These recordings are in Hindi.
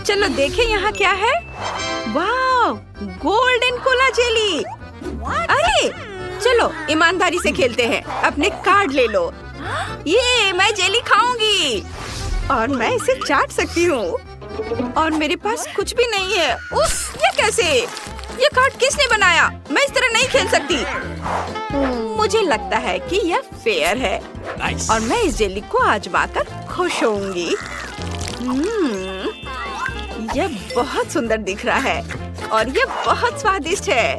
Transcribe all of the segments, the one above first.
चलो देखें यहाँ क्या है। वाह, गोल्डन कोला जेली। अरे चलो ईमानदारी से खेलते हैं। अपने कार्ड ले लो। ये मैं जेली खाऊंगी और मैं इसे चाट सकती हूँ। और मेरे पास कुछ भी नहीं है। उफ, ये कैसे? ये कार्ड किसने बनाया? मैं इस तरह नहीं खेल सकती। मुझे लगता है कि यह फेयर है। और मैं इस जेली को आजमाकर खुश होऊंगी। यह बहुत सुंदर दिख रहा है और यह बहुत स्वादिष्ट है।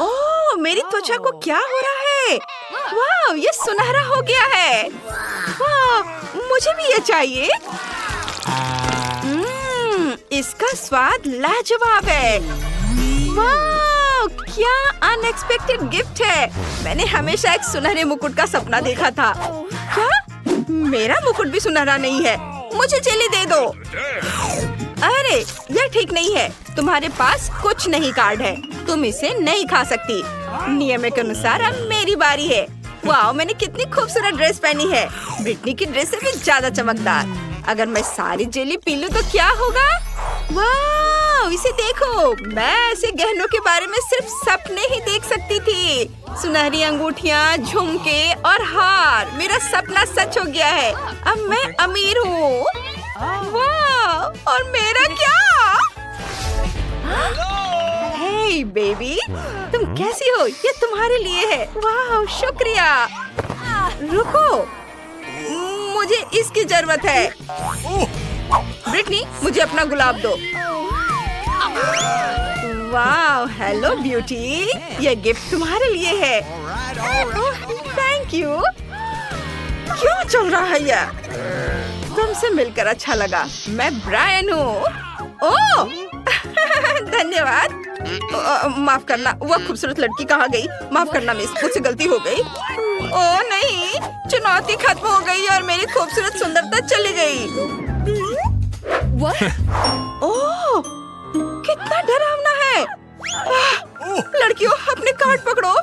ओह, मेरी त्वचा को क्या हो रहा है? वाह, ये सुनहरा हो गया है। वाह, मुझे भी ये चाहिए। इसका स्वाद लाजवाब है। वाह, क्या अनएक्सपेक्टेड गिफ्ट है। मैंने हमेशा एक सुनहरे मुकुट का सपना देखा था। क्या? मेरा मुकुट भी सुनहरा नहीं है। मुझे जेली दे दो। अरे यह ठीक नहीं है। तुम्हारे पास कुछ नहीं कार्ड है। तुम इसे नहीं खा सकती। नियम के अनुसार अब मेरी बारी है। वाह, मैंने कितनी खूबसूरत ड्रेस पहनी है। ब्रिटनी की ड्रेस से भी ज्यादा चमकदार। अगर मैं सारी जेली पी लूं तो क्या होगा? वाह, इसे देखो। मैं ऐसे गहनों के बारे में सिर्फ सपने ही देख सकती थी। सुनहरी अंगूठियाँ, झुमके और हार। मेरा सपना सच हो गया है। अब मैं अमीर हूँ। वाह, और मेरा क्या? हे बेबी, तुम कैसी हो? ये तुम्हारे लिए है। वाह, शुक्रिया। रुको, मुझे इसकी जरूरत है। ब्रिटनी, मुझे अपना गुलाब दो। वाह, हेलो ब्यूटी। ये गिफ्ट तुम्हारे लिए है। Thank you. क्यों चल रहा है यह? तुमसे मिलकर अच्छा लगा। मैं ब्रायन हूँ। ओह धन्यवाद। माफ करना, वह खूबसूरत लड़की कहाँ गई? माफ करना मिस, मुझसे गलती हो गई। ओह नहीं, चुनौती खत्म हो गई और मेरी खूबसूरत सुंदरता चली गई। ओह, कितना डरावना है। लड़कियों, अपने कार्ड पकड़ो।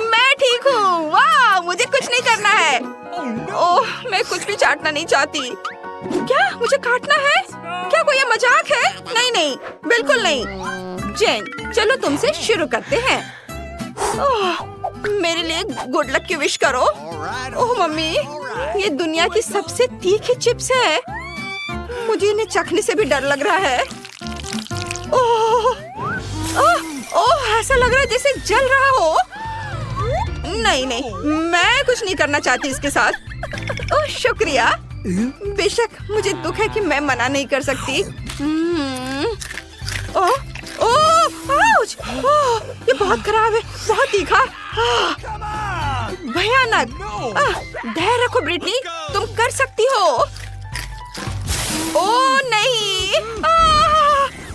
मैं ठीक हूँ। वाह, मुझे कुछ नहीं करना है। ओह, मैं कुछ भी चाटना नहीं चाहती। क्या मुझे काटना है? क्या कोई ये मजाक है? नहीं नहीं, बिल्कुल नहीं। जेन, चलो तुमसे शुरू करते हैं। ओह, मेरे लिए गुड लक की विश करो। ओह मम्मी, ये दुनिया की सबसे तीखी चिप्स है। मुझे इन्हें चखने से भी डर लग रहा है। ओह, ओह, ओह, ऐसा लग रहा है जैसे जल रहा हो। नहीं नहीं, मैं कुछ नहीं करना चाहती इसके साथ। ओह शुक्रिया। बेशक मुझे दुख है कि मैं मना नहीं कर सकती। ओह, ओह, आउच! ओह, ये बहुत खराब है, बहुत तीखा, भयानक। धैर्य रखो ब्रिटनी, तुम कर सकती हो। ओह नहीं,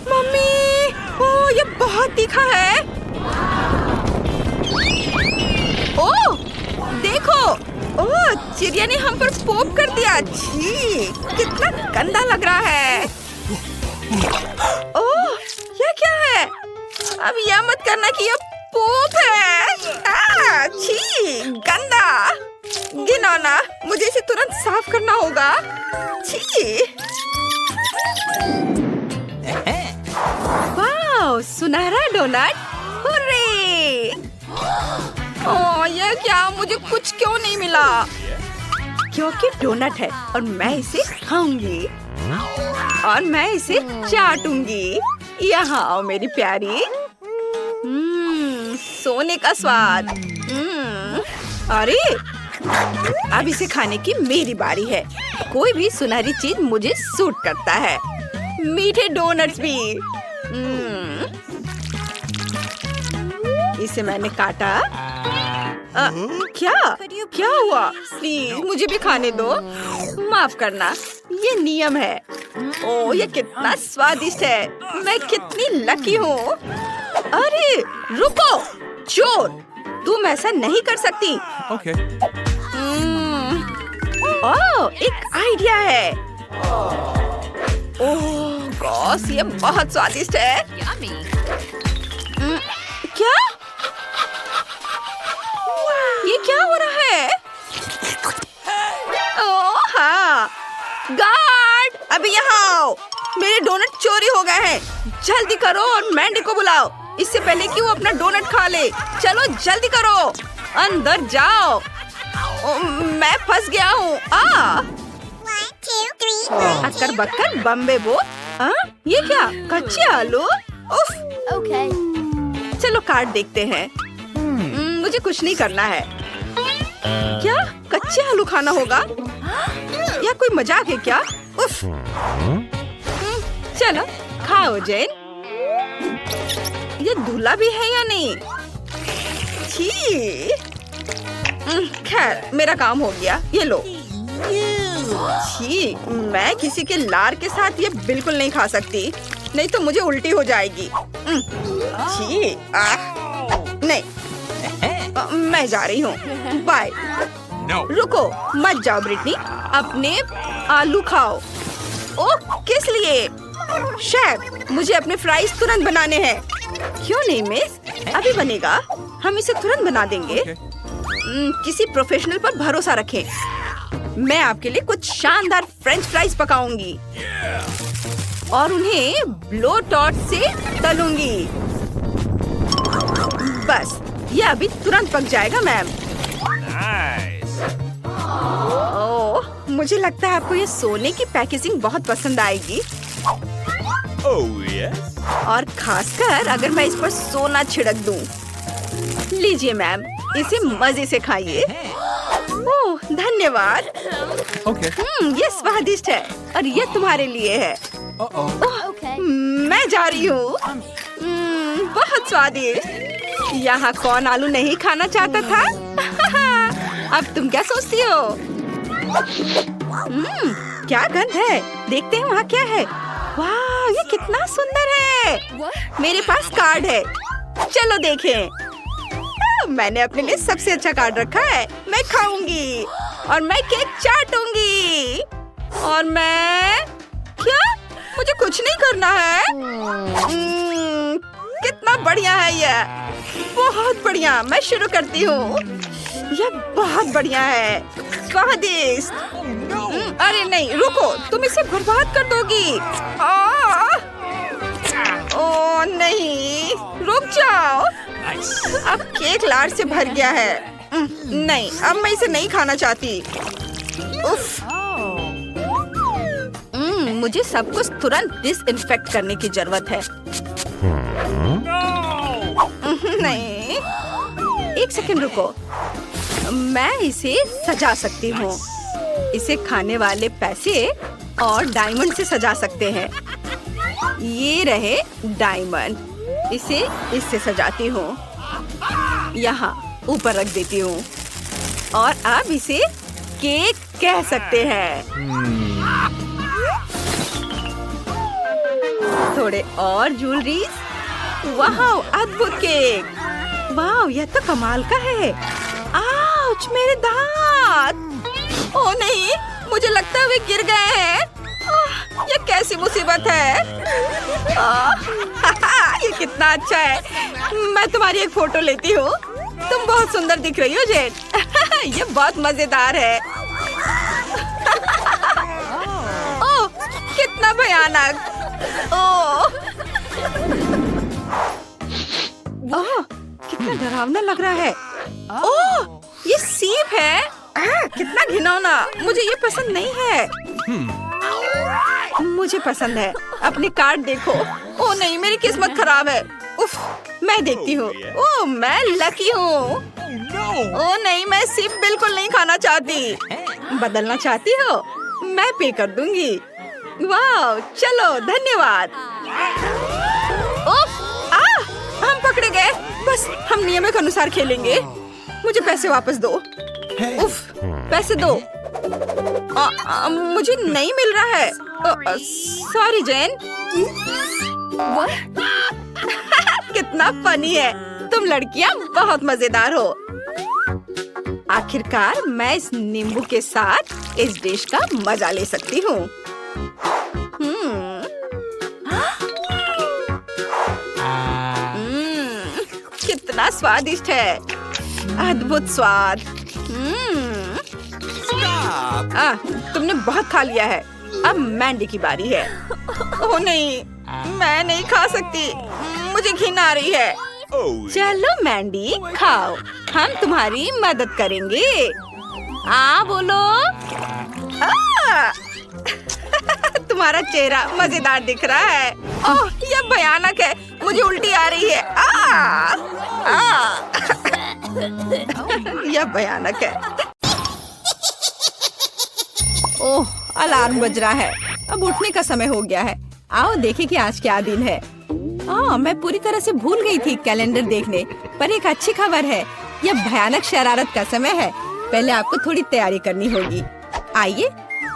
मम्मी, ओह ये बहुत तीखा है। ओह देखो, ओह चिड़िया ने हम पर पोप कर दिया। छी, कितना गंदा लग रहा है। ओह ये क्या है? अब यह मत करना कि यह पोप है। छी, गंदा, घिनौना। मुझे इसे तुरंत साफ करना होगा। छी। वाह, सुनहरा डोनट। हुर्रे! ओह ये क्या? मुझे कुछ क्यों नहीं मिला? क्योंकि डोनट है और मैं इसे खाऊंगी और मैं इसे चाटूंगी। यहाँ आओ मेरी प्यारी। सोने का स्वाद। अरे अब इसे खाने की मेरी बारी है। कोई भी सुनहरी चीज मुझे सूट करता है, मीठे डोनट्स भी। इसे मैंने काटा। क्या हुआ? प्लीज मुझे भी खाने दो। माफ करना, ये नियम है। ओह ये कितना स्वादिष्ट है। मैं कितनी लकी हूँ। अरे रुको, चोर, तुम ऐसा नहीं कर सकती। Okay. ओह एक आइडिया है। ओह गॉस, ये बहुत स्वादिष्ट है। क्या? ये क्या हो रहा है? ओह हाँ, गार्ड, अभी यहाँ बचाओ, मेरे डोनट चोरी हो गए हैं। जल्दी करो और मैंडी को बुलाओ, इससे पहले कि वो अपना डोनट खा ले। चलो जल्दी करो, अंदर जाओ। मैं फंस गया हूँ। अक्कर बक्कर बम्बे बो। ये क्या, कच्चे आलू? उफ। चलो कार्ड देखते हैं। मुझे कुछ नहीं करना है। क्या कच्चे आलू खाना होगा? या कोई मजाक है क्या? उफ। चलो खाओ जैन। ये धुला भी है या नहीं? छी। खैर मेरा काम हो गया, ये लो। छी, मैं किसी के लार के साथ ये बिल्कुल नहीं खा सकती, नहीं तो मुझे उल्टी हो जाएगी। छी, नहीं, मैं जा रही हूँ, बाय। रुको, मत जाओ ब्रिटनी, अपने आलू खाओ। ओह, किस लिए? शेफ, मुझे अपने फ्राइज तुरंत बनाने हैं। क्यों नहीं मिस, अभी बनेगा, हम इसे तुरंत बना देंगे। किसी प्रोफेशनल पर भरोसा रखें। मैं आपके लिए कुछ शानदार फ्रेंच फ्राइज पकाऊंगी और उन्हें ब्लो टॉर्च से तलूंगी। बस, ये अभी तुरंत पक जाएगा मैम। ओह, मुझे लगता है आपको ये सोने की पैकेजिंग बहुत पसंद आएगी। और खासकर अगर मैं इस पर सोना छिड़क दूं। लीजिए मैम, इसे मजे से खाइए। ओह, धन्यवाद। ये स्वादिष्ट है और ये तुम्हारे लिए है। मैं जा रही हूँ। बहुत स्वादिष्ट। यहाँ कौन आलू नहीं खाना चाहता था? अब तुम क्या सोचती हो? क्या गंध है, देखते हैं वहाँ क्या है। वाह, ये कितना सुंदर है। मेरे पास कार्ड है, चलो देखें। मैंने अपने लिए सबसे अच्छा कार्ड रखा है। मैं खाऊंगी और मैं केक चाटूंगी। और मैं क्या, मुझे कुछ नहीं करना है। कितना बढ़िया है ये, बहुत बढ़िया। मैं शुरू करती हूँ। यह बहुत बढ़िया है, स्वादिष्ट। अरे नहीं, रुको, तुम इसे बर्बाद कर दोगी। ओह नहीं, रुक जाओ। अब केक लार से भर गया है। नहीं, अब मैं इसे नहीं खाना चाहती। उफ। मुझे सब कुछ तुरंत डिसइंफेक्ट करने की जरूरत है। नहीं, एक सेकंड रुको, मैं इसे सजा सकती हूँ। इसे खाने वाले पैसे और डायमंड से सजा सकते हैं। ये रहे डायमंड, इसे इससे सजाती हूँ, यहाँ ऊपर रख देती हूँ और अब इसे केक कह सकते हैं। थोड़े और ज्वेलरीज। वाह, अद्भुत केक। वाह, यह तो कमाल का है। आउच, मेरे दांत। ओह नहीं, मुझे लगता है वे गिर गए हैं। ये कैसी मुसीबत है। ये कितना अच्छा है। मैं तुम्हारी एक फोटो लेती हूँ। तुम बहुत सुंदर दिख रही हो जेन। ये बहुत मजेदार है। ओह, कितना भयानक। ओह, कितना डरावना लग रहा है। ओह, ये सीप है। कितना घिनौना, मुझे ये पसंद नहीं है। मुझे पसंद है। अपने कार्ड देखो। ओह नहीं, मेरी किस्मत खराब है। उफ, मैं देखती हूँ। ओह, मैं लकी हूँ। ओह नहीं, मैं सीप बिल्कुल नहीं खाना चाहती। बदलना चाहती हो? मैं पे कर दूंगी। वाह, चलो धन्यवाद। उफ, हम पकड़े गए। बस, हम नियम के अनुसार खेलेंगे। मुझे पैसे वापस दो। उफ, पैसे दो। मुझे नहीं मिल रहा है। सॉरी जैन। कितना फनी है। तुम लड़कियां बहुत मजेदार हो। आखिरकार मैं इस नींबू के साथ इस डिश का मजा ले सकती हूँ। कितना स्वादिष्ट है, अद्भुत स्वाद। तुमने बहुत खा लिया है। अब मैंडी की बारी है। ओह नहीं, मैं नहीं खा सकती, मुझे घिन आ रही है। चलो मैंडी खाओ, हम तुम्हारी मदद करेंगे। बोलो। तुम्हारा चेहरा मजेदार दिख रहा है। ओह यह भयानक है, मुझे उल्टी आ रही है। यह भयानक है। ओह अलार्म बज रहा है, अब उठने का समय हो गया है। आओ देखें कि आज क्या दिन है। मैं पूरी तरह से भूल गई थी कैलेंडर देखने, पर एक अच्छी खबर है, यह भयानक शरारत का समय है। पहले आपको थोड़ी तैयारी करनी होगी। आइए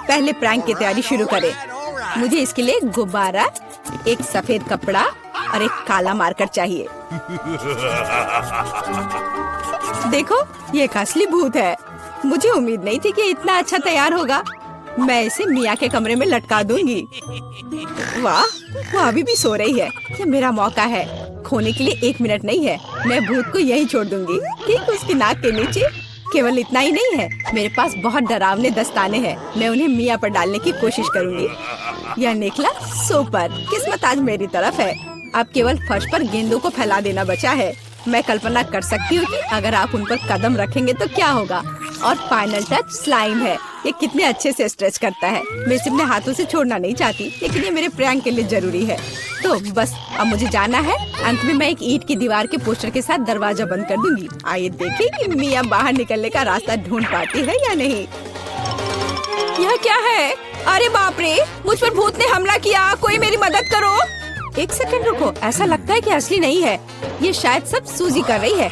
पहले प्रैंक की तैयारी शुरू करें। मुझे इसके लिए गुब्बारा, एक सफेद कपड़ा और एक काला मार्कर चाहिए। देखो ये एक असली भूत है। मुझे उम्मीद नहीं थी कि इतना अच्छा तैयार होगा। मैं इसे मिया के कमरे में लटका दूंगी। वाह, वो अभी भी सो रही है। ये मेरा मौका है, खोने के लिए 1 मिनट नहीं है। मैं भूत को यहीं छोड़ दूंगी, ठीक उसकी नाक के नीचे। केवल इतना ही नहीं है, मेरे पास बहुत डरावने दस्ताने हैं। मैं उन्हें मिया पर डालने की कोशिश करूंगी। यह निकला सुपर, किस्मत आज मेरी तरफ है। अब केवल फर्श पर गेंदों को फैला देना बचा है। मैं कल्पना कर सकती हूँ कि अगर आप उन पर कदम रखेंगे तो क्या होगा। और फाइनल टच स्लाइम है। ये कितने अच्छे से स्ट्रेच करता है। मैं इसे अपने हाथों से छोड़ना नहीं चाहती, लेकिन ये मेरे प्रैंक के लिए जरूरी है। तो बस अब मुझे जाना है। अंत में मैं एक ईंट की दीवार के पोस्टर के साथ दरवाजा बंद कर दूंगी। आइए देखें कि मिया बाहर निकलने का रास्ता ढूंढ पाती है या नहीं। यह क्या है? अरे बाप रे, मुझ पर भूत ने हमला किया, कोई मेरी मदद करो। 1 सेकंड रुको, ऐसा लगता है कि असली नहीं है। ये शायद सब सूजी कर रही है।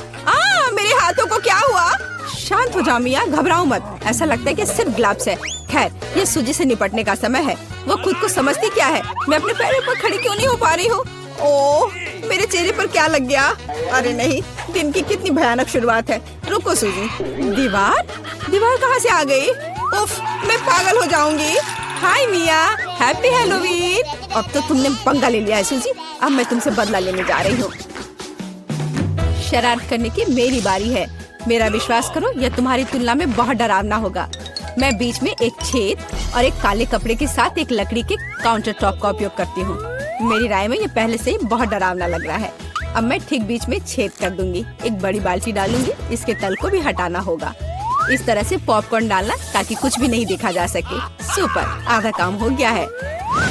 मेरे हाथों को क्या हुआ? शांत हो जाओ मिया, घबराओ मत। ऐसा लगता है कि सिर्फ ग्लव्स है। खैर, ये सूजी से निपटने का समय है। वो खुद को समझती क्या है? मैं अपने पैरों पर खड़ी क्यों नहीं हो पा रही हूँ? ओह, मेरे चेहरे पर क्या लग गया? अरे नहीं, दिन की कितनी भयानक शुरुआत है। रुको सूजी। दीवार कहाँ से आ गई? उफ, मैं पागल हो जाऊंगी। हाय मिया, हैप्पी हैलोवीन। अब तो तुमने पंगा ले लिया है सूजी, अब मैं तुमसे बदला लेने जा रही हूँ। शरारत करने की मेरी बारी है। मेरा विश्वास करो, यह तुम्हारी तुलना में बहुत डरावना होगा। मैं बीच में एक छेद और एक काले कपड़े के साथ एक लकड़ी के काउंटर टॉप का उपयोग करती हूँ। मेरी राय में ये पहले से ही बहुत डरावना लग रहा है। अब मैं ठीक बीच में छेद कर दूंगी। एक बड़ी बाल्टी डालूंगी, इसके तल को भी हटाना होगा। इस तरह से पॉपकॉर्न डालना ताकि कुछ भी नहीं देखा जा सके। सुपर, आधा काम हो गया है।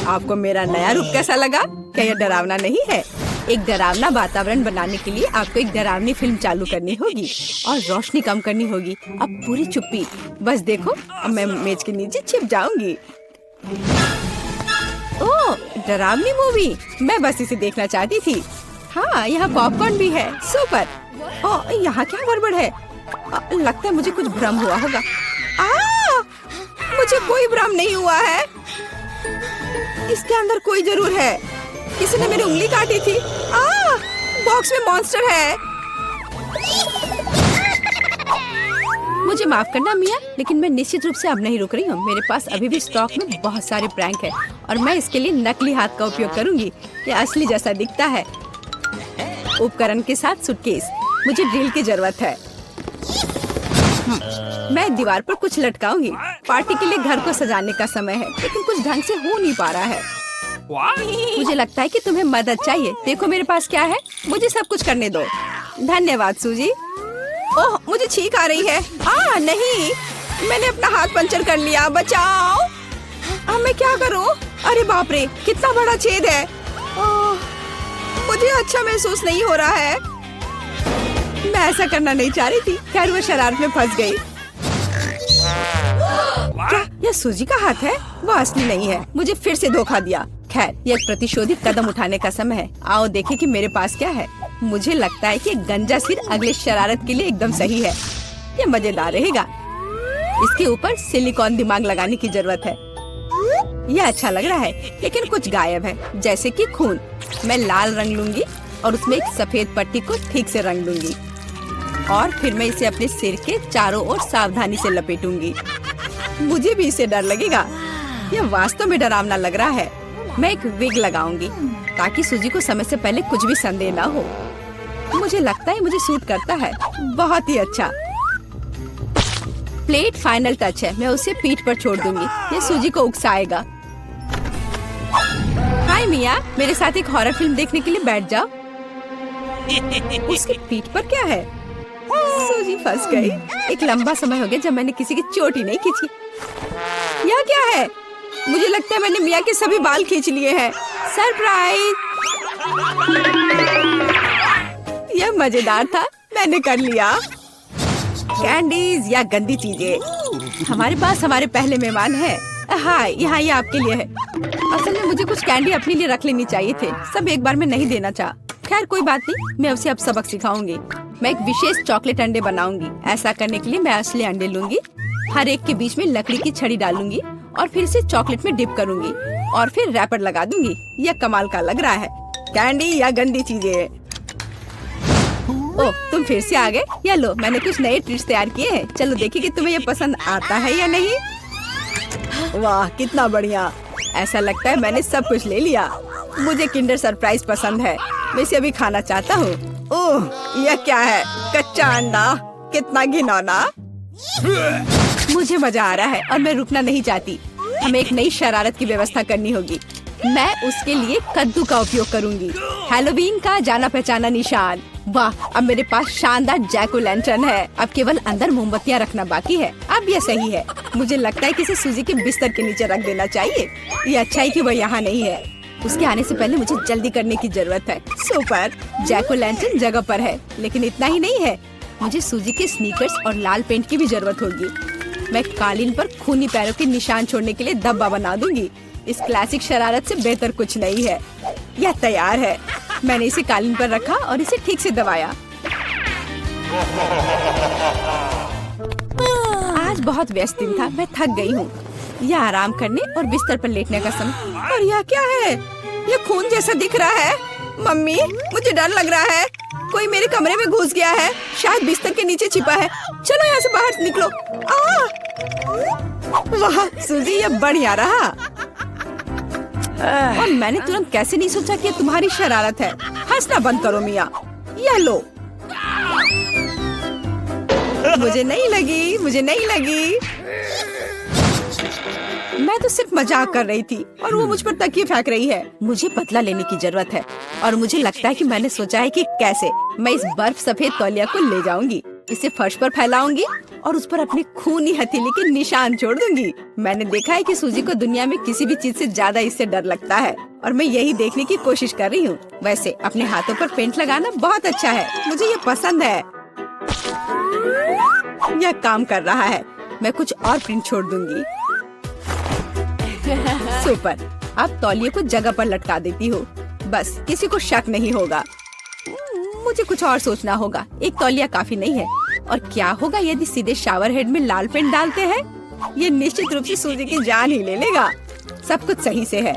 आपको मेरा नया रूप कैसा लगा? क्या यह डरावना नहीं है? एक डरावना वातावरण बनाने के लिए आपको एक डरावनी फिल्म चालू करनी होगी और रोशनी कम करनी होगी। अब पूरी चुप्पी, बस देखो, अब मैं मेज के नीचे छिप जाऊंगी। ओह, डरावनी मूवी, मैं बस इसे देखना चाहती थी। हाँ, यहाँ पॉपकॉर्न भी है। सुपर। ओह, यहाँ क्या गड़बड़ है? लगता है मुझे कुछ भ्रम हुआ होगा। मुझे कोई भ्रम नहीं हुआ है। इसके अंदर कोई जरूर है। किसी ने मेरी उंगली काटी थी। बॉक्स में मॉन्स्टर है। मुझे माफ करना मिया, लेकिन मैं निश्चित रूप से अब नहीं रुक रही हूँ। मेरे पास अभी भी स्टॉक में बहुत सारे प्रैंक है और मैं इसके लिए नकली हाथ का उपयोग करूंगी। ये असली जैसा दिखता है। उपकरण के साथ सूटकेस। मुझे ड्रिल की जरूरत है। मैं दीवार पर कुछ लटकाऊंगी। पार्टी के लिए घर को सजाने का समय है, लेकिन कुछ ढंग से हो नहीं पा रहा है। मुझे लगता है कि तुम्हें मदद चाहिए। देखो मेरे पास क्या है, मुझे सब कुछ करने दो। धन्यवाद सूजी। ओह, मुझे छींक आ रही है। नहीं, मैंने अपना हाथ पंचर कर लिया, बचाओ। अब मैं क्या करूं? अरे बाप रे, कितना बड़ा छेद है। मुझे अच्छा महसूस नहीं हो रहा है। मैं ऐसा करना नहीं चाह रही थी। खैर, वो शरारत में फंस गई। क्या यह सूजी का हाथ है? वो असली नहीं है। मुझे फिर से धोखा दिया। खैर, यह एक प्रतिशोधित कदम उठाने का समय है। आओ देखें कि मेरे पास क्या है। मुझे लगता है कि गंजा सिर अगले शरारत के लिए एकदम सही है। यह मजेदार रहेगा। इसके ऊपर सिलिकॉन दिमाग लगाने की जरूरत है। यह अच्छा लग रहा है, लेकिन कुछ गायब है, जैसे कि खून। मैं लाल रंग लूंगी और उसमें एक सफेद पट्टी को ठीक से रंग दूंगी और फिर मैं इसे अपने सिर के चारों ओर सावधानी से लपेटूंगी। मुझे भी इसे डर लगेगा। यह वास्तव में डरावना लग रहा है। मैं एक विग लगाऊंगी ताकि सूजी को समय से पहले कुछ भी संदेह ना हो। मुझे लगता है मुझे सूट करता है। बहुत ही अच्छा। प्लेट फाइनल टच है। मैं उसे पीठ पर छोड़ दूंगी। ये सूजी को उकसाएगा। हाय मिया, मेरे साथ एक हॉरर फिल्म देखने के लिए बैठ जाओ। उसकी पीठ पर क्या है? सूजी फंस गई। एक लंबा समय हो गया जब मैंने किसी की चोटी नहीं खींची। यह क्या है? मुझे लगता है मैंने मिया के सभी बाल खींच लिए हैं। सरप्राइज! यह मजेदार था, मैंने कर लिया। कैंडीज या गंदी चीजें। हमारे पास हमारे पहले मेहमान है। हाँ, यहाँ ये आपके लिए है। असल में मुझे कुछ कैंडी अपने लिए रख लेनी चाहिए थे, सब एक बार में नहीं देना चाहा। खैर कोई बात नहीं, मैं उसे अब सबक सिखाऊंगी। मैं एक विशेष चॉकलेट अंडे बनाऊंगी। ऐसा करने के लिए मैं असली अंडे लूंगी, हर एक के बीच में लकड़ी की छड़ी डालूंगी और फिर इसे चॉकलेट में डिप करूंगी और फिर रैपर लगा दूंगी। यह कमाल का लग रहा है। कैंडी या गंदी चीजें। ओह, तुम फिर से आ गए। या लो, मैंने कुछ नए ट्रिक्स तैयार किए हैं। चलो देखिए कि तुम्हें ये पसंद आता है या नहीं। वाह, कितना बढ़िया। ऐसा लगता है मैंने सब कुछ ले लिया। मुझे किंडर सरप्राइज पसंद है, मैं इसे अभी खाना चाहता हूँ। ओह, यह क्या है? कच्चा अंडा, कितना घिनौना। मुझे मजा आ रहा है और मैं रुकना नहीं चाहती। हमें एक नई शरारत की व्यवस्था करनी होगी। मैं उसके लिए कद्दू का उपयोग करूंगी, हैलोवीन का जाना पहचाना निशान। वाह, अब मेरे पास शानदार जैक ओ लैंटर्न है। अब केवल अंदर मोमबत्तियां रखना बाकी है। अब यह सही है। मुझे लगता है कि इसे सूजी के बिस्तर के नीचे रख देना चाहिए। ये अच्छा है कि वह यहाँ नहीं है। उसके आने से पहले मुझे जल्दी करने की जरूरत है। सुपर, जैक ओ लैंटर्न जगह पर है, लेकिन इतना ही नहीं है। मुझे सूजी के स्नीकर्स और लाल पेंट की भी जरूरत होगी। मैं कालीन पर खूनी पैरों के निशान छोड़ने के लिए धब्बा बना दूंगी। इस क्लासिक शरारत से बेहतर कुछ नहीं है। यह तैयार है। मैंने इसे कालीन पर रखा और इसे ठीक से दबाया। आज बहुत व्यस्त दिन था, मैं थक गई हूँ। यह आराम करने और बिस्तर पर लेटने का समय। और यह क्या है? यह खून जैसा दिख रहा है। मम्मी, मुझे डर लग रहा है। कोई मेरे कमरे में घुस गया है, शायद बिस्तर के नीचे छिपा है। चलो यहाँ से बाहर निकलो। वाह सूजी, यह बढ़िया रहा। और मैंने तुरंत कैसे नहीं सोचा कि ये तुम्हारी शरारत है। हंसना बंद करो मिया। यह लो। मुझे नहीं लगी, मुझे नहीं लगी। मैं तो सिर्फ मजाक कर रही थी और वो मुझ पर तकिए फेंक रही है। मुझे बदला लेने की जरूरत है और मुझे लगता है कि मैंने सोचा है कि कैसे मैं इस बर्फ सफेद तौलिया को ले जाऊंगी, इसे फर्श पर फैलाऊंगी और उस पर अपने खूनी हथेली के निशान छोड़ दूंगी। मैंने देखा है कि सूजी को दुनिया में किसी भी चीज से ज्यादा इससे डर लगता है और मैं यही देखने की कोशिश कर रही हूँ। वैसे अपने हाथों पर पेंट लगाना बहुत अच्छा है, मुझे ये पसंद है। यह काम कर रहा है। मैं कुछ और प्रिंट छोड़ दूंगी। सुपर, अब तौलिए को जगह पर लटका देती हूँ, बस किसी को शक नहीं होगा। मुझे कुछ और सोचना होगा। एक तौलिया काफी नहीं है। और क्या होगा यदि सीधे शावर हेड में लाल पेंट डालते हैं? ये निश्चित रूप से सूजी की जान ही ले लेगा। सब कुछ सही से है।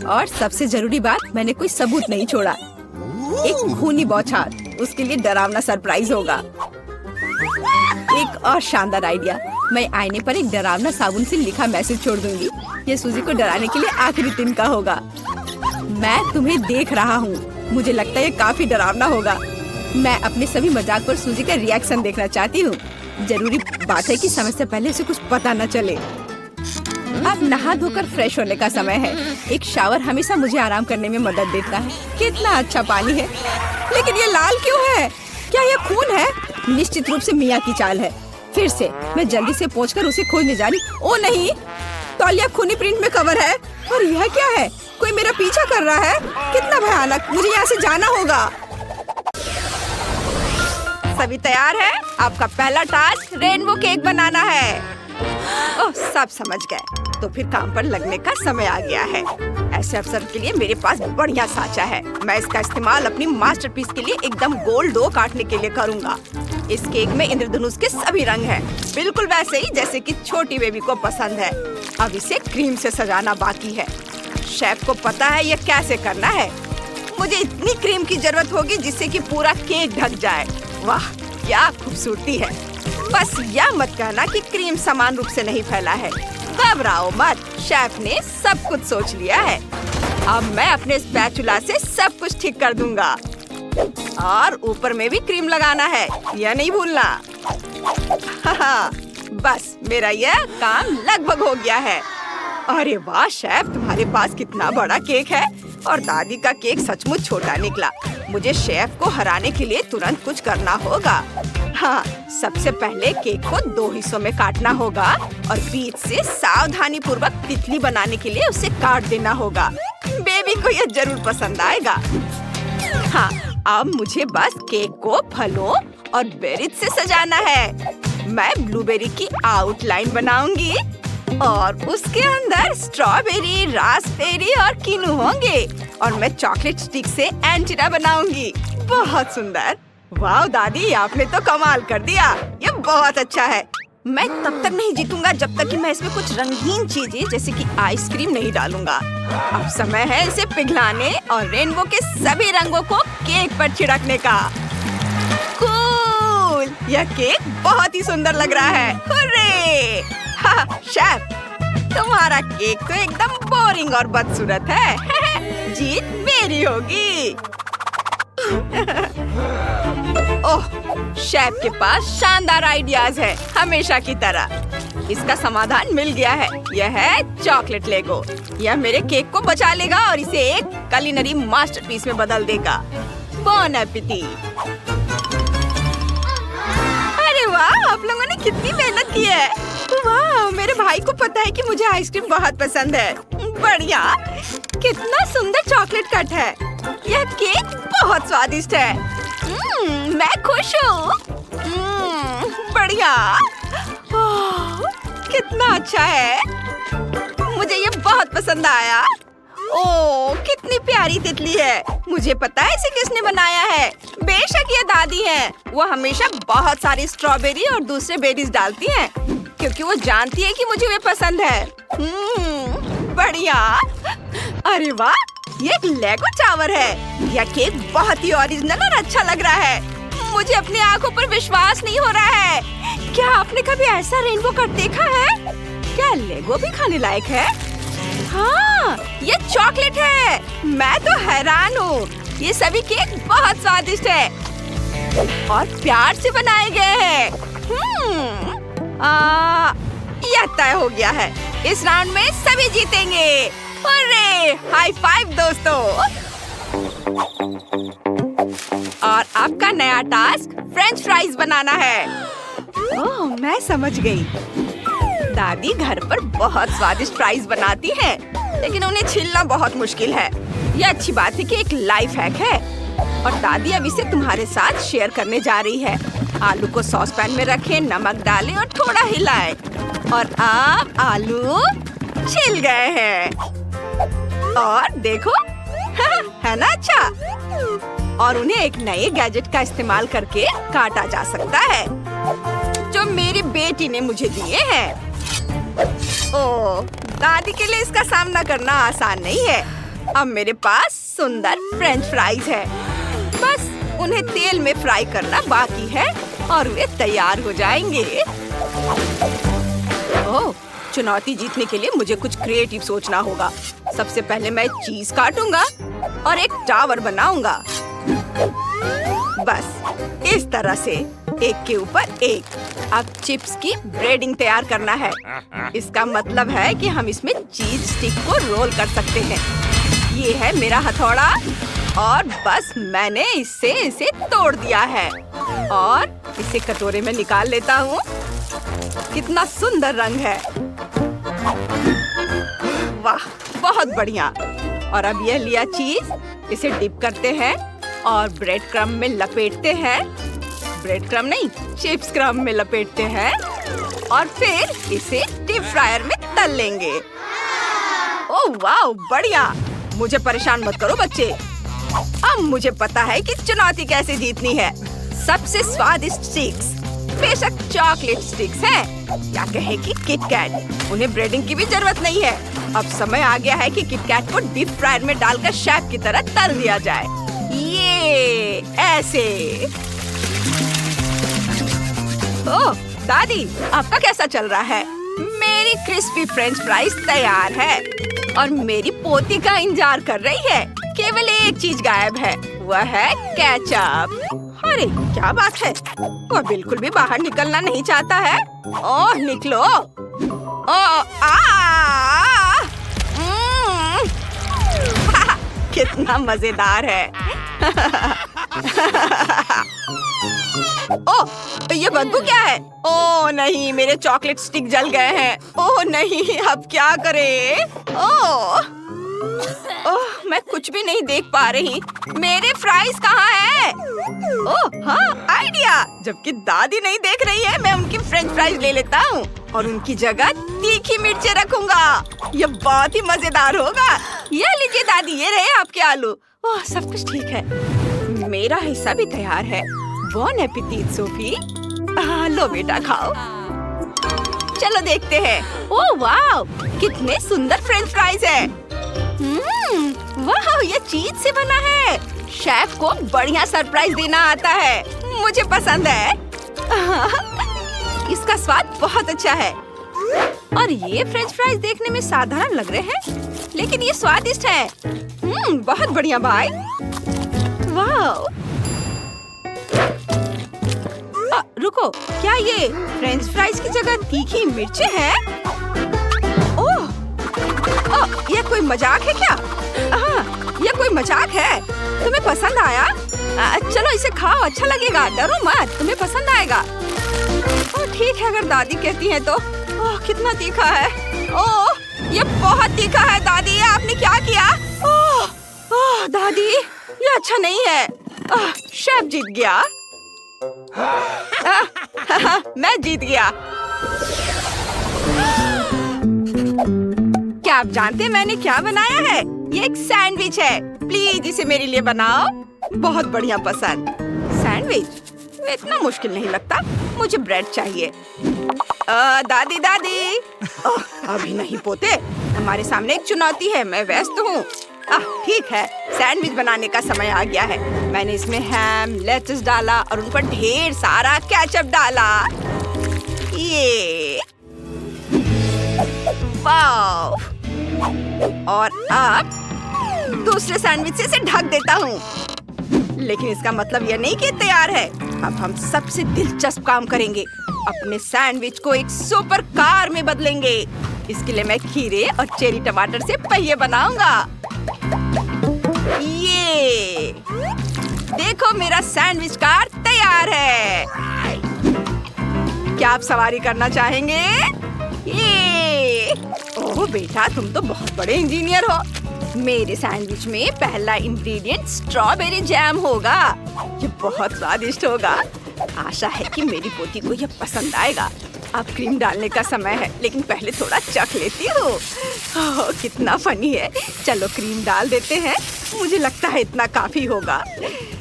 और सबसे जरूरी बात, मैंने कोई सबूत नहीं छोड़ा। एक खूनी बौछार, उसके लिए डरावना सरप्राइज होगा। एक और शानदार आइडिया, मैं आईने पर एक डरावना साबुन से लिखा मैसेज छोड़ दूंगी। ये सूजी को डराने के लिए आखिरी दिन का होगा। मैं तुम्हें देख रहा हूँ। मुझे लगता है ये काफी डरावना होगा। मैं अपने सभी मजाक पर सूजी का रिएक्शन देखना चाहती हूँ। जरूरी बात है कि समय से पहले उसे कुछ पता न चले। अब नहा धोकर फ्रेश होने का समय है। एक शावर हमेशा मुझे आराम करने में मदद देता है। कितना अच्छा पानी है, लेकिन ये लाल क्यों है? क्या ये खून है? निश्चित रूप से मिया की चाल है। फिर से मैं जल्दी से पहुंचकर उसे खोजने जा रही। ओ नहीं, तौलिया खूनी प्रिंट में कवर है। और यह क्या है? कोई मेरा पीछा कर रहा है। कितना भयानक, मुझे यहाँ से जाना होगा। सभी तैयार है? आपका पहला टास्क रेनबो केक बनाना है। ओह, सब समझ गए। तो फिर काम पर लगने का समय आ गया है। ऐसे अवसर के लिए मेरे पास बढ़िया साँचा है। मैं इसका इस्तेमाल अपनी मास्टरपीस के लिए एकदम गोल डो काटने के लिए करूँगा। इस केक में इंद्रधनुष के सभी रंग हैं, बिल्कुल वैसे ही जैसे कि छोटी बेबी को पसंद है। अब इसे क्रीम से सजाना बाकी है। शेफ को पता है ये कैसे करना है। मुझे इतनी क्रीम की जरूरत होगी जिससे कि पूरा केक ढक जाए। वाह, क्या खूबसूरती है। बस यह मत कहना कि क्रीम समान रूप से नहीं फैला है। घबराओ मत, शेफ ने सब कुछ सोच लिया है। अब मैं अपने स्पैचुला से सब कुछ ठीक कर दूंगा। और ऊपर में भी क्रीम लगाना है, यह नहीं भूलना। बस मेरा यह काम लगभग हो गया है। अरे वाह शेफ, तुम्हारे पास कितना बड़ा केक है और दादी का केक सचमुच छोटा निकला। मुझे शेफ को हराने के लिए तुरंत कुछ करना होगा। हाँ, सबसे पहले केक को 2 हिस्सों में काटना होगा और बीच से सावधानी पूर्वक तितली बनाने के लिए उसे काट देना होगा। बेबी को यह जरूर पसंद आएगा। हाँ, अब मुझे बस केक को फलों और बेरीज से सजाना है। मैं ब्लूबेरी की आउटलाइन बनाऊंगी और उसके अंदर स्ट्रॉबेरी, रास्पबेरी और कीनू होंगे और मैं चॉकलेट स्टिक से एंटीना बनाऊंगी। बहुत सुंदर। वाह दादी, आपने तो कमाल कर दिया। ये बहुत अच्छा है। मैं तब तक नहीं जीतूंगा जब तक कि मैं इसमें कुछ रंगीन चीजें जैसे कि आइसक्रीम नहीं डालूंगा। अब समय है इसे पिघलाने और रेनबो के सभी रंगों को केक पर छिड़कने का। कूल! यह केक बहुत ही सुंदर लग रहा है। हुर्रे! हाँ, शेफ, तुम्हारा केक तो एकदम बोरिंग और बदसूरत है। जीत मेरी होगी। ओह, शेफ के पास शानदार आइडियाज है, हमेशा की तरह। इसका समाधान मिल गया है। यह है चॉकलेट लेगो। यह मेरे केक को बचा लेगा और इसे एक कुलिनरी मास्टरपीस में बदल देगा। बॉन एपेटिट। अरे वाह, आप लोगों ने कितनी मेहनत की है। वाह, मेरे भाई को पता है कि मुझे आइसक्रीम बहुत पसंद है। बढ़िया, कितना सुंदर चॉकलेट कट है। यह केक बहुत स्वादिष्ट है। मैं खुश हूँ। बढ़िया। कितना अच्छा है। मुझे ये बहुत पसंद आया। ओह, कितनी प्यारी तितली है। मुझे पता है इसे किसने बनाया है। बेशक ये दादी है। वो हमेशा बहुत सारी स्ट्रॉबेरी और दूसरे बेरीज डालती हैं, क्योंकि वो जानती है कि मुझे वे पसंद है। बढ़िया। अरे वाह, ये एक लेगो टावर है। यह केक बहुत ही ओरिजिनल और अच्छा लग रहा है। मुझे अपनी आंखों पर विश्वास नहीं हो रहा है। क्या आपने कभी ऐसा रेनबो कट देखा है? क्या लेगो भी खाने लायक है? हाँ, ये चॉकलेट है। मैं तो हैरान हूँ। ये सभी केक बहुत स्वादिष्ट है और प्यार से बनाए गए हैं। यह तय हो गया है। इस राउंड में सभी जीतेंगे। अरे, हाई फाइव दोस्तों। और आपका नया टास्क फ्रेंच फ्राइज बनाना है। ओह, मैं समझ गई। दादी घर पर बहुत स्वादिष्ट फ्राइज बनाती हैं, लेकिन उन्हें छीलना बहुत मुश्किल है। यह अच्छी बात है कि एक लाइफ हैक है और दादी अब इसे तुम्हारे साथ शेयर करने जा रही है। आलू को सॉस पैन में रखें, नमक डालें और थोड़ा हिलाएं। और अब आलू छिल गए हैं। और देखो, है ना अच्छा? और उन्हें एक नए गैजेट का इस्तेमाल करके काटा जा सकता है, जो मेरी बेटी ने मुझे दिए हैं। ओह, दादी के लिए इसका सामना करना आसान नहीं है। अब मेरे पास सुंदर फ्रेंच फ्राइज है। बस उन्हें तेल में फ्राई करना बाकी है और वे तैयार हो जाएंगे। ओह, चुनौती जीतने के लिए मुझे कुछ क्रिएटिव सोचना होगा। सबसे पहले मैं चीज काटूंगा और एक टावर बनाऊंगा। बस इस तरह से, एक के ऊपर एक। अब चिप्स की ब्रेडिंग तैयार करना है। इसका मतलब है कि हम इसमें चीज स्टिक को रोल कर सकते हैं। ये है मेरा हथौड़ा और बस मैंने इसे तोड़ दिया है और इसे कटोरे में निकाल लेता हूँ। कितना सुंदर रंग है। वाह, बहुत बढ़िया। और अब यह लिया चीज, इसे डिप करते हैं और ब्रेड क्रम्ब में लपेटते हैं। ब्रेड क्रम्ब नहीं, चिप्स क्रम्ब में लपेटते हैं और फिर इसे डीप फ्रायर में तल लेंगे। ओह वाह, बढ़िया। मुझे परेशान मत करो बच्चे। अब मुझे पता है कि चुनौती कैसे जीतनी है। सबसे स्वादिष्ट स्टिक्स बेशक चॉकलेट स्टिक्स हैं, या कहे कि किटकैट। उन्हें ब्रेडिंग की भी जरूरत नहीं है। अब समय आ गया है कि किटकैट को डीप फ्रायर में डालकर शेफ की तरह तल दिया जाए। ये ऐसे। ओह दादी, आपका कैसा चल रहा है? मेरी क्रिस्पी फ्रेंच फ्राइज तैयार है और मेरी पोती का इंतजार कर रही है। केवल एक चीज गायब है, वह है केचप। अरे क्या बात है, वह बिल्कुल भी बाहर निकलना नहीं चाहता है। ओह निकलो। कितना मजेदार है। ओह, ये बदबू क्या है? ओह नहीं, मेरे चॉकलेट स्टिक जल गए हैं। ओह नहीं, अब क्या करें? ओह, मैं कुछ भी नहीं देख पा रही। मेरे फ्राइज कहाँ हैं? ओह हाँ, आइडिया। जबकि दादी नहीं देख रही है, मैं उनकी फ्रेंच फ्राइज ले लेता हूँ और उनकी जगह तीखी मिर्चें रखूंगा। ये बहुत ही मजेदार होगा। ये लीजिए दादी, ये रहे आपके आलू। ओह, सब कुछ ठीक है। मेरा हिस्सा भी तैयार है। बॉन एपेटिट सोफी। लो बेटा खाओ। चलो देखते हैं। ओह वाह, कितने सुंदर फ्रेंच फ्राइज है। वाह, ये चीज से बना है। शेफ को बढ़िया सरप्राइज देना आता है। मुझे पसंद है। इसका स्वाद बहुत अच्छा है। और ये फ्रेंच फ्राइज देखने में साधारण लग रहे हैं, लेकिन ये स्वादिष्ट है। बहुत बढ़िया भाई। वाह, रुको, क्या ये फ्रेंच फ्राइज की जगह तीखी मिर्चें हैं? ओह, ये कोई मजाक है क्या? ये कोई मजाक है? तुम्हें पसंद आया? चलो इसे खाओ, अच्छा लगेगा। डरो मत, तुम्हें पसंद आएगा। ओह ठीक है, अगर दादी कहती है तो। ओह कितना तीखा है। ओह ये बहुत तीखा है दादी, आपने क्या किया? ओह दादी, ये अच्छा नहीं है। शेफ जीत गया। मैं जीत गया। क्या आप जानते हैं मैंने क्या बनाया है? ये एक सैंडविच है। प्लीज इसे मेरे लिए बनाओ। बहुत बढ़िया पसंद। सैंडविच इतना मुश्किल नहीं लगता। मुझे ब्रेड चाहिए। दादी दादी, अभी नहीं पोते, हमारे सामने एक चुनौती है। मैं व्यस्त हूँ। ठीक है, सैंडविच बनाने का समय आ गया है। मैंने इसमें हैम, लेट्स डाला और उन पर ढेर सारा केचप डाला। ये वाव। और अब दूसरे सैंडविच से इसे ढक देता हूँ। लेकिन इसका मतलब यह नहीं कि तैयार है। अब हम सबसे दिलचस्प काम करेंगे। अपने सैंडविच को एक सुपर कार में बदलेंगे। इसके लिए मैं खीरे और चेरी टमाटर से पहिए बनाऊंगा। ये देखो, मेरा सैंडविच कार तैयार है। क्या आप सवारी करना चाहेंगे? ये ओह बेटा, तुम तो बहुत बड़े इंजीनियर हो। मेरे सैंडविच में पहला इंग्रेडिएंट स्ट्रॉबेरी जैम होगा। ये बहुत स्वादिष्ट होगा। आशा है कि मेरी पोती को ये पसंद आएगा। अब क्रीम डालने का समय है, लेकिन पहले थोड़ा चख लेती हूँ। कितना फनी है। चलो क्रीम डाल देते हैं। मुझे लगता है इतना काफी होगा,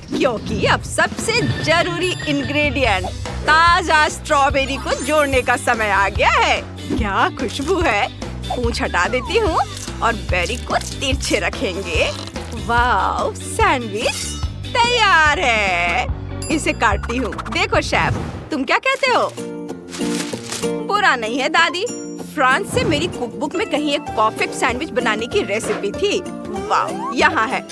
क्योंकि अब सबसे जरूरी इंग्रेडिएंट ताजा स्ट्रॉबेरी को जोड़ने का समय आ गया है। क्या खुशबू है। पूंछ हटा देती हूँ और बेरी को तिरछे रखेंगे। वाव, सैंडविच तैयार है। इसे काटती हूँ। देखो शेफ, तुम क्या कहते हो? बुरा नहीं है दादी। फ्रांस से मेरी कुकबुक में कहीं एक परफेक्ट सैंडविच बनाने की रेसिपी थी। वाव, यहाँ है।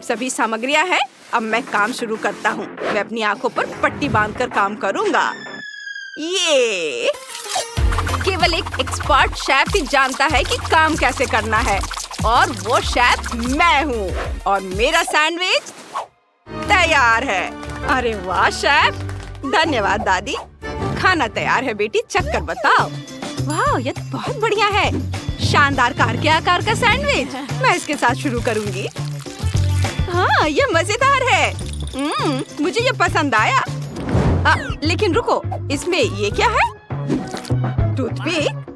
सभी सामग्रियाँ हैं। अब मैं काम शुरू करता हूँ। मैं अपनी आंखों पर पट्टी बांधकर काम करूँगा। ये केवल एक एक्सपर्ट शेफ ही जानता है कि काम कैसे करना है, और वो शेफ मैं हूँ। और मेरा सैंडविच तैयार है। अरे वाह शेफ, धन्यवाद दादी। खाना तैयार है बेटी, चख कर बताओ। वाह, ये तो बहुत बढ़िया है। शानदार कार के आकार का सैंडविच। मैं इसके साथ शुरू करूंगी। हाँ, ये मजेदार है। मुझे ये पसंद आया। लेकिन रुको, इसमें ये क्या है? टूथपिक?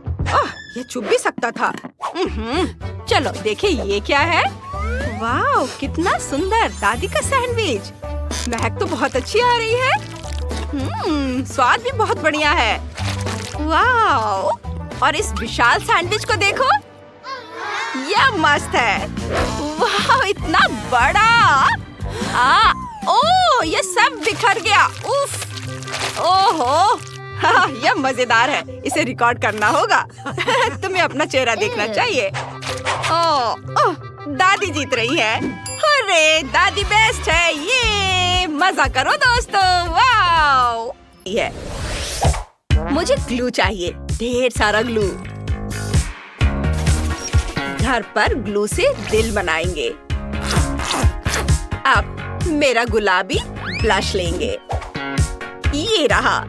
ये चुभ भी सकता था। चलो देखें ये क्या है। वाह, कितना सुंदर दादी का सैंडविच। महक तो बहुत अच्छी आ रही है। स्वाद भी बहुत बढ़िया है। वाह, और इस विशाल सैंडविच को देखो। यह मस्त है। वाह, इतना बड़ा। ओह, ये सब बिखर गया। उफ, ओहो, यह मजेदार है। इसे रिकॉर्ड करना होगा। तुम्हें अपना चेहरा देखना चाहिए। ओह, दादी जीत रही है। अरे दादी बेस्ट है। ये मजा करो दोस्तों। वाओ, ये मुझे ग्लू चाहिए, ढेर सारा ग्लू। घर पर ग्लू से दिल बनाएंगे। अब मेरा गुलाबी ब्लश लेंगे। ये रहा।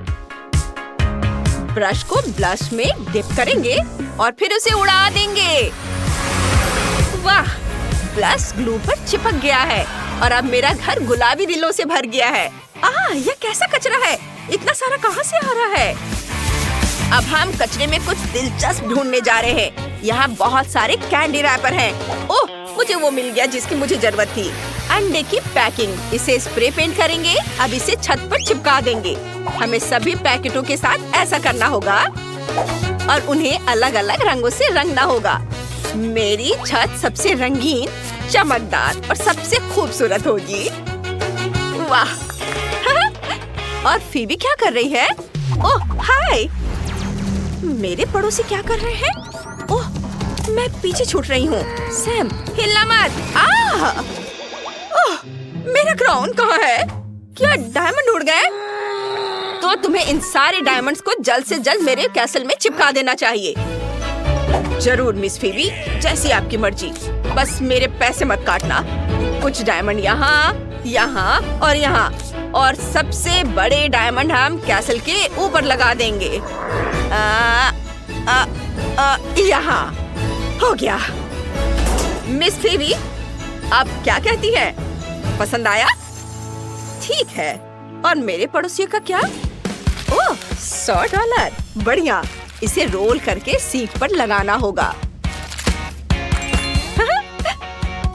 ब्रश को ब्लश में डिप करेंगे और फिर उसे उड़ा देंगे। वाह, ब्लश ग्लू पर चिपक गया है और अब मेरा घर गुलाबी दिलों से भर गया है। यह कैसा कचरा है? इतना सारा कहाँ से आ रहा है? अब हम कचरे में कुछ दिलचस्प ढूंढने जा रहे हैं। यहाँ बहुत सारे कैंडी रैपर हैं। ओह, मुझे वो मिल गया जिसकी मुझे जरूरत थी। अंडे की पैकिंग, इसे स्प्रे पेंट करेंगे। अब इसे छत पर चिपका देंगे। हमें सभी पैकेटों के साथ ऐसा करना होगा और उन्हें अलग अलग रंगों से रंगना होगा। मेरी छत सबसे रंगीन, चमकदार और सबसे खूबसूरत होगी। वाह! और फीबी क्या कर रही है? ओह, हाय! मेरे पड़ोसी क्या कर रहे हैं? ओह, मैं पीछे छूट रही हूँ। सैम, हिलना मत! ओह, मेरा क्राउन कहाँ है? क्या डायमंड उड़ गए? तो तुम्हें इन सारे डायमंड्स को जल्द से जल्द मेरे कैसल में चिपका देना चाहिए। जरूर मिस फीबी, जैसी आपकी मर्जी। बस मेरे पैसे मत काटना। कुछ डायमंड यहाँ, यहाँ और यहाँ, और सबसे बड़े डायमंड हम कैसल के ऊपर लगा देंगे। यहाँ हो गया। मिस फीबी, आप क्या कहती हैं? पसंद आया? ठीक है। और मेरे पड़ोसियों का क्या? ओह, $100। बढ़िया। इसे रोल करके सीट पर लगाना होगा।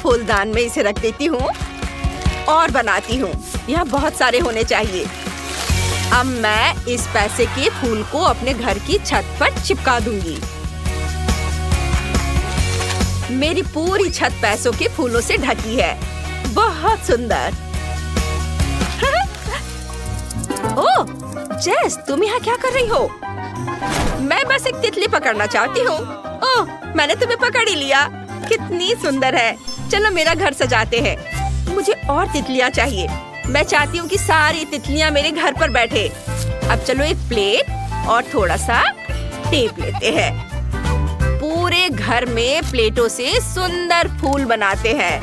फूलदान में इसे रख देती हूँ और बनाती हूँ। यहाँ बहुत सारे होने चाहिए। अब मैं इस पैसे के फूल को अपने घर की छत पर चिपका दूंगी। मेरी पूरी छत पैसों के फूलों से ढकी है। बहुत सुंदर। ओह, जेस, तुम यहाँ क्या कर रही हो? मैं बस एक तितली पकड़ना चाहती हूँ। ओह, मैंने तुम्हें पकड़ ही लिया। कितनी सुंदर है। चलो मेरा घर सजाते हैं। मुझे और तितलियाँ चाहिए। मैं चाहती हूँ कि सारी तितलियाँ मेरे घर पर बैठे। अब चलो एक प्लेट और थोड़ा सा टेप लेते हैं। पूरे घर में प्लेटों से सुंदर फूल बनाते हैं।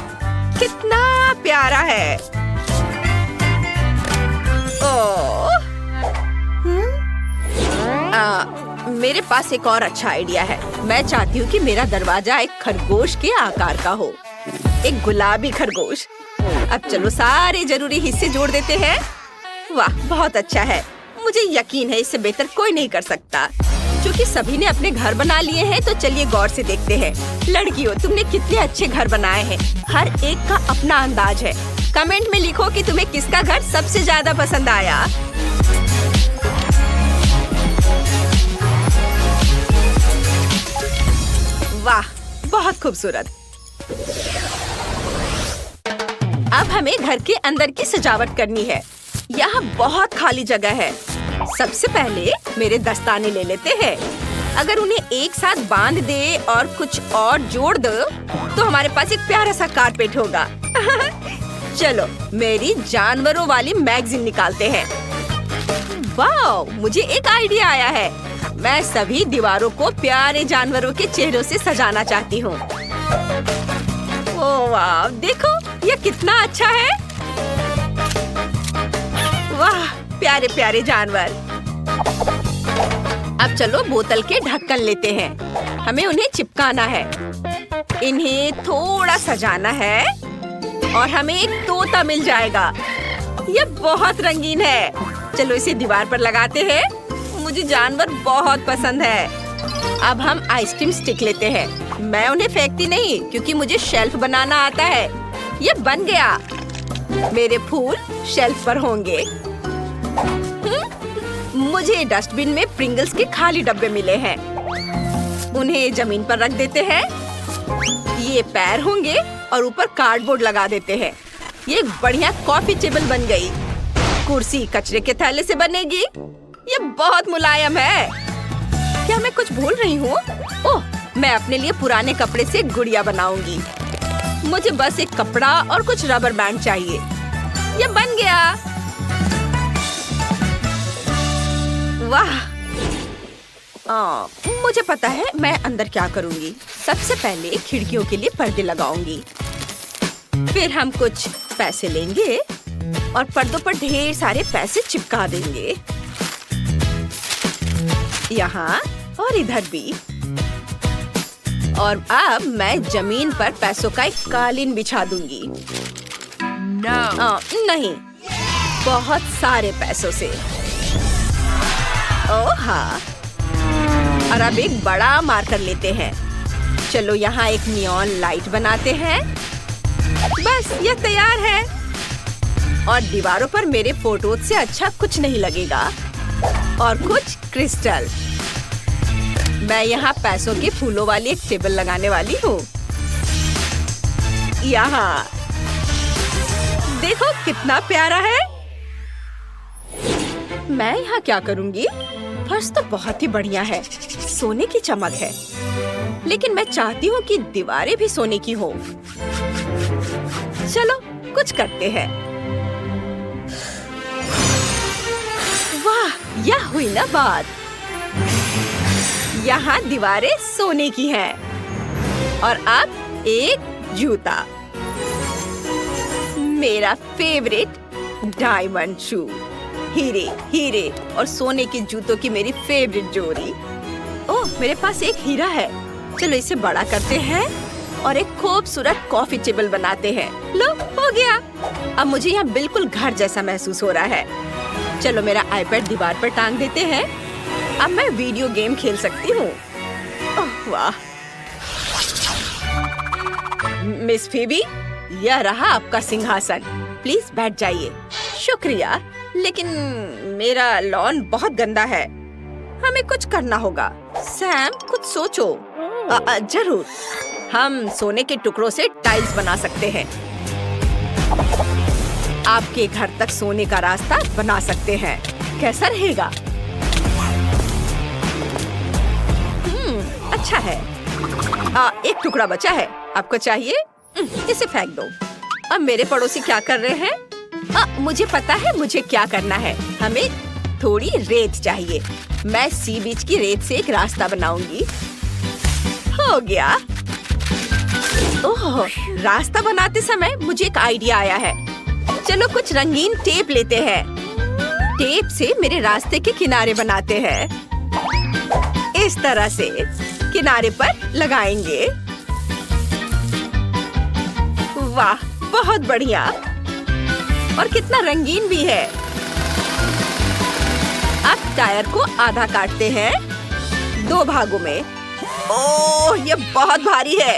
कितना प्यारा है। ओह, मेरे पास एक और अच्छा आइडिया है। मैं चाहती हूँ कि मेरा दरवाजा एक खरगोश के आकार का हो। एक गुलाबी खरगोश। अब चलो सारे जरूरी हिस्से जोड़ देते हैं। वाह, बहुत अच्छा है। मुझे यकीन है इससे बेहतर कोई नहीं कर सकता। क्योंकि सभी ने अपने घर बना लिए हैं, तो चलिए गौर से देखते हैं। लड़कियों, तुमने कितने अच्छे घर बनाए हैं। हर एक का अपना अंदाज है। कमेंट में लिखो कि तुम्हें किसका घर सबसे ज्यादा पसंद आया। वाह, बहुत खूबसूरत। अब हमें घर के अंदर की सजावट करनी है। यहाँ बहुत खाली जगह है। सबसे पहले मेरे दस्ताने ले लेते हैं। अगर उन्हें एक साथ बांध दे और कुछ और जोड़ दो तो हमारे पास एक प्यारा सा कारपेट होगा। चलो मेरी जानवरों वाली मैगजीन निकालते हैं। वाह, मुझे एक आइडिया आया है। मैं सभी दीवारों को प्यारे जानवरों के चेहरों से सजाना चाहती हूँ। ओह वाह, देखो ये कितना अच्छा है। वाह, प्यारे प्यारे जानवर। अब चलो बोतल के ढक्कन लेते हैं। हमें उन्हें चिपकाना है। इन्हें थोड़ा सजाना है और हमें एक तोता मिल जाएगा। ये बहुत रंगीन है। चलो इसे दीवार पर लगाते हैं। मुझे जानवर बहुत पसंद है। अब हम आइसक्रीम स्टिक लेते हैं। मैं उन्हें फेंकती नहीं क्योंकि मुझे शेल्फ बनाना आता है। ये बन गया। मेरे फूल शेल्फ पर होंगे। मुझे डस्टबिन में प्रिंगल्स के खाली डब्बे मिले हैं। उन्हें जमीन पर रख देते हैं। ये पैर होंगे और ऊपर कार्डबोर्ड लगा देते हैं। ये एक बढ़िया कॉफी टेबल बन गई। कुर्सी कचरे के थैले से बनेगी। ये बहुत मुलायम है। क्या मैं कुछ भूल रही हूँ? ओह, मैं अपने लिए पुराने कपड़े से गुड़िया बनाऊंगी। मुझे बस एक कपड़ा और कुछ रबर बैंड चाहिए। ये बन गया। वाह, मुझे पता है मैं अंदर क्या करूँगी। सबसे पहले खिड़कियों के लिए पर्दे लगाऊंगी। फिर हम कुछ पैसे लेंगे और पर्दों पर ढेर सारे पैसे चिपका देंगे, यहाँ और इधर भी। और अब मैं जमीन पर पैसों का एक कालीन बिछा दूंगी। नहीं, बहुत सारे पैसों से। ओह हाँ, और अब एक बड़ा मार्कर लेते हैं। चलो यहाँ एक नियॉन लाइट बनाते हैं। बस ये तैयार है। और दीवारों पर मेरे फोटोज से अच्छा कुछ नहीं लगेगा। और कुछ क्रिस्टल। मैं यहाँ पैसों के फूलों वाली एक टेबल लगाने वाली हूँ। यहाँ देखो कितना प्यारा है। मैं यहाँ क्या करूँगी? फर्श तो बहुत ही बढ़िया है, सोने की चमक है। लेकिन मैं चाहती हूँ कि दीवारें भी सोने की हो। चलो कुछ करते हैं। वाह, यह हुई ना बात। यहाँ दीवारें सोने की हैं। और अब एक जूता, मेरा फेवरेट डायमंड शू। हीरे हीरे और सोने के जूतों की मेरी फेवरेट जोड़ी। ओह, मेरे पास एक हीरा है। चलो इसे बड़ा करते हैं और एक खूबसूरत कॉफी टेबल बनाते हैं। लो, हो गया। अब मुझे यहाँ बिल्कुल घर जैसा महसूस हो रहा है। चलो मेरा आईपैड दीवार पर टांग देते हैं। अब मैं वीडियो गेम खेल सकती हूँ। ओह वाह। मिस फीबी, यह रहा आपका सिंहासन। प्लीज बैठ जाइए। शुक्रिया, लेकिन मेरा लॉन बहुत गंदा है। हमें कुछ करना होगा। सैम, कुछ सोचो। जरूर, हम सोने के टुकड़ों से टाइल्स बना सकते हैं। आपके घर तक सोने का रास्ता बना सकते हैं। कैसा रहेगा? अच्छा है। एक टुकड़ा बचा है। आपको चाहिए? इसे फेंक दो। अब मेरे पड़ोसी क्या कर रहे हैं? मुझे पता है मुझे क्या करना है। हमें थोड़ी रेत चाहिए। मैं सी बीच की रेत से एक रास्ता बनाऊंगी। हो गया। ओह, रास्ता बनाते समय मुझे एक आइडिया आया है। चलो कुछ रंगीन टेप लेते हैं। टेप से मेरे रास्ते के किनारे बनाते हैं। इस तरह से किनारे पर लगाएंगे। वाह, बहुत बढ़िया। और कितना रंगीन भी है। अब टायर को आधा काटते हैं 2 भागों में। ओह, ये बहुत भारी है।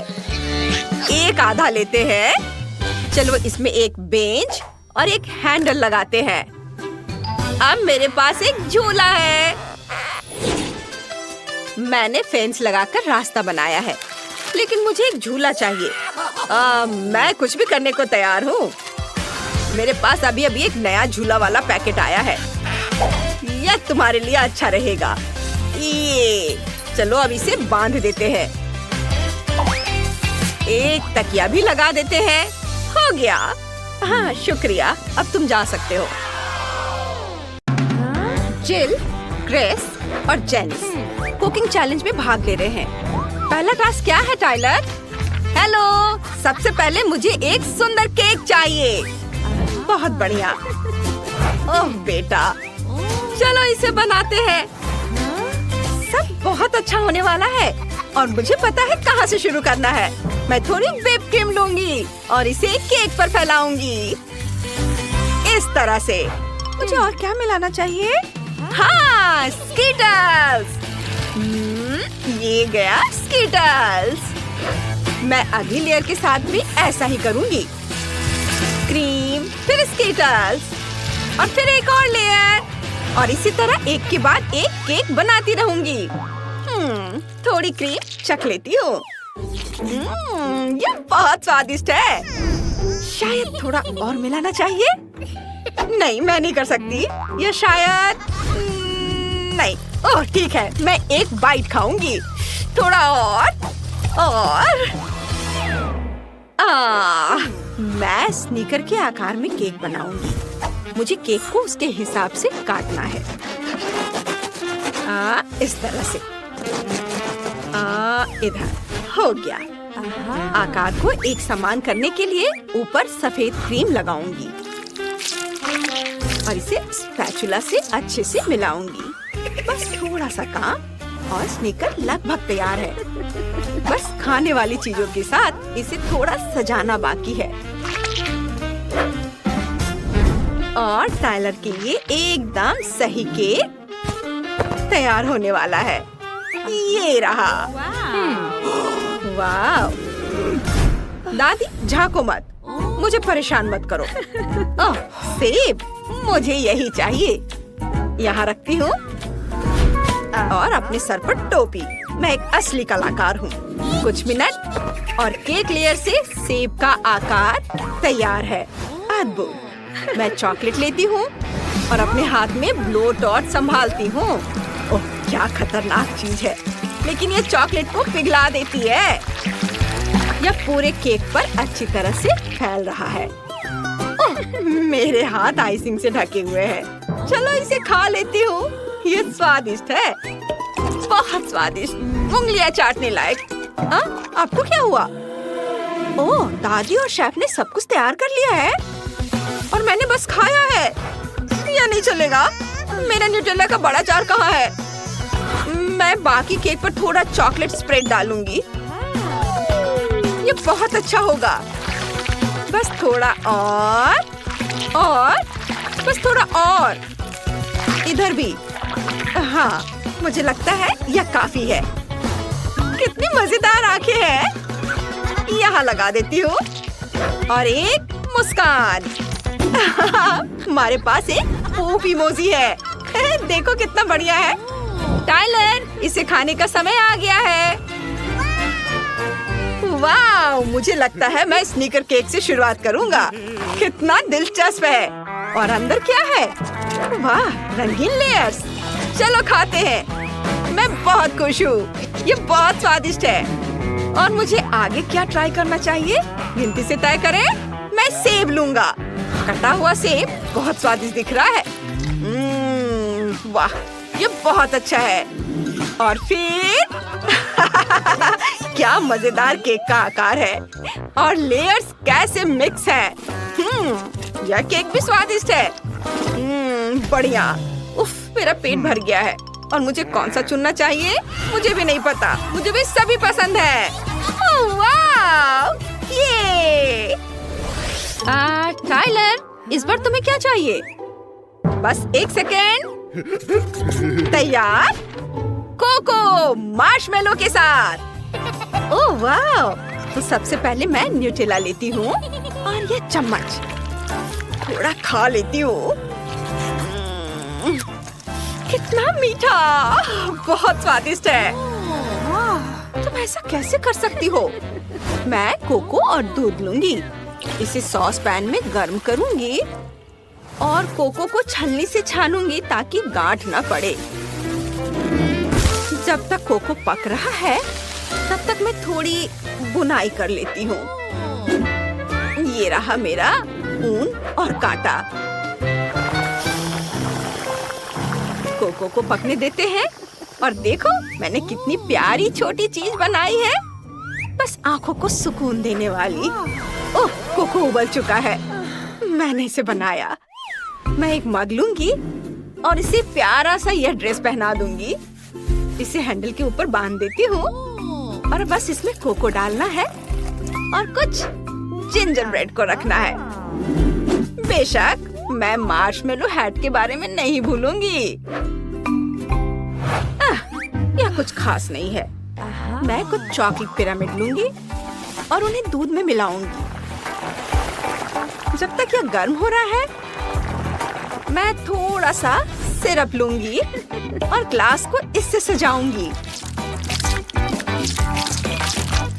एक आधा लेते हैं। चलो इसमें एक बेंच और एक हैंडल लगाते हैं। अब मेरे पास एक झूला है। मैंने फेंस लगाकर रास्ता बनाया है, लेकिन मुझे एक झूला चाहिए। मैं कुछ भी करने को तैयार हूँ। मेरे पास अभी एक नया झूला वाला पैकेट आया है। यह तुम्हारे लिए अच्छा रहेगा। ये चलो अब इसे बांध देते हैं। एक तकिया भी लगा देते हैं। हो गया। हाँ, शुक्रिया। अब तुम जा सकते हो। जिल, ग्रेस और जेनिस कुकिंग चैलेंज में भाग ले रहे हैं। पहला टास्क क्या है टाइलर? हेलो, सबसे पहले मुझे एक सुंदर केक चाहिए। बहुत बढ़िया। ओह बेटा, चलो इसे बनाते हैं। सब बहुत अच्छा होने वाला है और मुझे पता है कहाँ से शुरू करना है। मैं थोड़ी व्हिप क्रीम लूंगी और इसे केक पर फैलाऊंगी। इस तरह से। मुझे और क्या मिलाना चाहिए? हाँ, स्कीटल्स। ये गया स्कीटल्स। मैं अगली लेयर के साथ भी ऐसा ही करूंगी। क्रीम, फिर स्कीटल्स और फिर एक और लेयर। और इसी तरह एक के बाद एक केक बनाती रहूंगी। थोड़ी क्रीम चख लेती हूँ। ये बहुत स्वादिष्ट है। शायद थोड़ा और मिलाना चाहिए। नहीं, मैं नहीं कर सकती। ये शायद नहीं। ओह ठीक है, मैं एक बाइट खाऊंगी। थोड़ा और मैं स्नीकर के आकार में केक बनाऊंगी। मुझे केक को उसके हिसाब से काटना है। इस तरह से। इधर हो गया। आकार को एक समान करने के लिए ऊपर सफेद क्रीम लगाऊंगी और इसे स्पैचुला से अच्छे से मिलाऊंगी। बस थोड़ा सा काम और स्नीकर लगभग तैयार है। बस खाने वाली चीजों के साथ इसे थोड़ा सजाना बाकी है। और टाइलर के लिए एकदम सही केक तैयार होने वाला है। ये रहा। वाह। दादी झांको मत, मुझे परेशान मत करो। ओह सेब, मुझे यही चाहिए। यहाँ रखती हूँ और अपने सर पर टोपी। मैं एक असली कलाकार हूँ। कुछ मिनट और केक लेयर से सेब का आकार तैयार है। अद्भुत। मैं चॉकलेट लेती हूँ और अपने हाथ में ब्लो टॉर्च संभालती हूँ। ओह क्या खतरनाक चीज है, लेकिन ये चॉकलेट को पिघला देती है। यह पूरे केक पर अच्छी तरह से फैल रहा है। ओह मेरे हाथ आइसिंग से ढके हुए हैं। चलो इसे खा लेती हूँ। ये स्वादिष्ट है, बहुत स्वादिष्ट, उंगलियां चाटने लायक। आपको क्या हुआ? ओह दादी और शेफ ने सब कुछ तैयार कर लिया है और मैंने बस खाया है। यह नहीं चलेगा। मेरा न्यूटेला का बड़ा जार कहाँ है? मैं बाकी केक पर थोड़ा चॉकलेट स्प्रेड डालूंगी। ये बहुत अच्छा होगा। बस थोड़ा और बस थोड़ा और। इधर भी। हाँ मुझे लगता है यह काफी है। कितनी मजेदार आंखें हैं। यहाँ लगा देती हूँ और एक मुस्कान। हमारे पास एक पोप इमोजी है। देखो कितना बढ़िया है। टाइलर, इसे खाने का समय आ गया है। वाह, मुझे लगता है मैं स्नीकर केक से शुरुआत करूंगा। कितना दिलचस्प है। और अंदर क्या है? वाह, रंगीन लेयर्स। चलो खाते हैं। मैं बहुत खुश हूँ। ये बहुत स्वादिष्ट है। और मुझे आगे क्या ट्राई करना चाहिए? गिनती से तय करें। मैं सेब लूंगा। कटा हुआ सेब बहुत स्वादिष्ट दिख रहा है। वाह, ये बहुत अच्छा है। और फिर क्या मजेदार केक का आकार है और लेयर्स कैसे मिक्स हैं। यह केक भी स्वादिष्ट है। बढ़िया। उफ, मेरा पेट भर गया है। और मुझे कौन सा चुनना चाहिए? मुझे भी नहीं पता। मुझे भी सभी पसंद है। ओह वाह, ये। टाइलर, इस बार तुम्हें क्या चाहिए? बस एक सेकेंड। तैयार? कोको मार्शमेलो के साथ। ओह वाह, तो सबसे पहले मैं न्यूटेला लेती हूँ और ये चम्मच थोड़ा खा लेती हूँ। कितना मीठा, बहुत स्वादिष्ट है। तुम ऐसा कैसे कर सकती हो? मैं कोको और दूध लूंगी। इसे सॉस पैन में गर्म करूंगी और कोको को छलनी से छानूंगी ताकि गांठ न पड़े। जब तक कोको पक रहा है तब तक मैं थोड़ी बुनाई कर लेती हूँ। ये रहा मेरा ऊन और कांटा। कोको को पकने देते हैं और देखो मैंने कितनी प्यारी छोटी चीज बनाई है, बस आंखों को सुकून देने वाली। ओह, कोको उबल चुका है। मैंने इसे बनाया। मैं एक मग लूंगी और इसे प्यारा सा यह ड्रेस पहना दूंगी। इसे हैंडल के ऊपर बांध देती हूँ और बस इसमें कोको डालना है और कुछ जिंजर ब्रेड को रखना है। बेशक मैं मार्शमेलो हैट के बारे में नहीं भूलूंगी। यह कुछ खास नहीं है। मैं कुछ चॉकलेट पिरामिड लूंगी और उन्हें दूध में मिलाऊंगी। जब तक यह गर्म हो रहा है मैं थोड़ा सा सिरप लूंगी और ग्लास को इससे सजाऊंगी।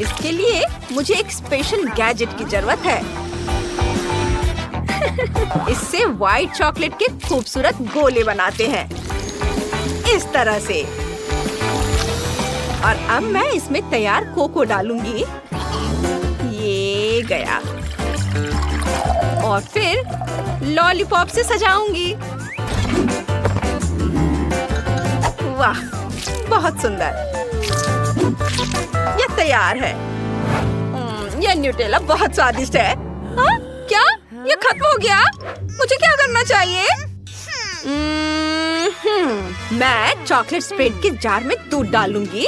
इसके लिए मुझे एक स्पेशल गैजेट की जरूरत है। इससे व्हाइट चॉकलेट के खूबसूरत गोले बनाते हैं, इस तरह से। और अब मैं इसमें तैयार कोको डालूंगी। ये गया। और फिर लॉलीपॉप से सजाऊंगी। वाह, बहुत सुंदर। ये तैयार है। ये न्यूटेला बहुत स्वादिष्ट है। हाँ? क्या? ये खत्म हो गया? मुझे क्या करना चाहिए? मैं चॉकलेट स्प्रेड के जार में दूध डालूंगी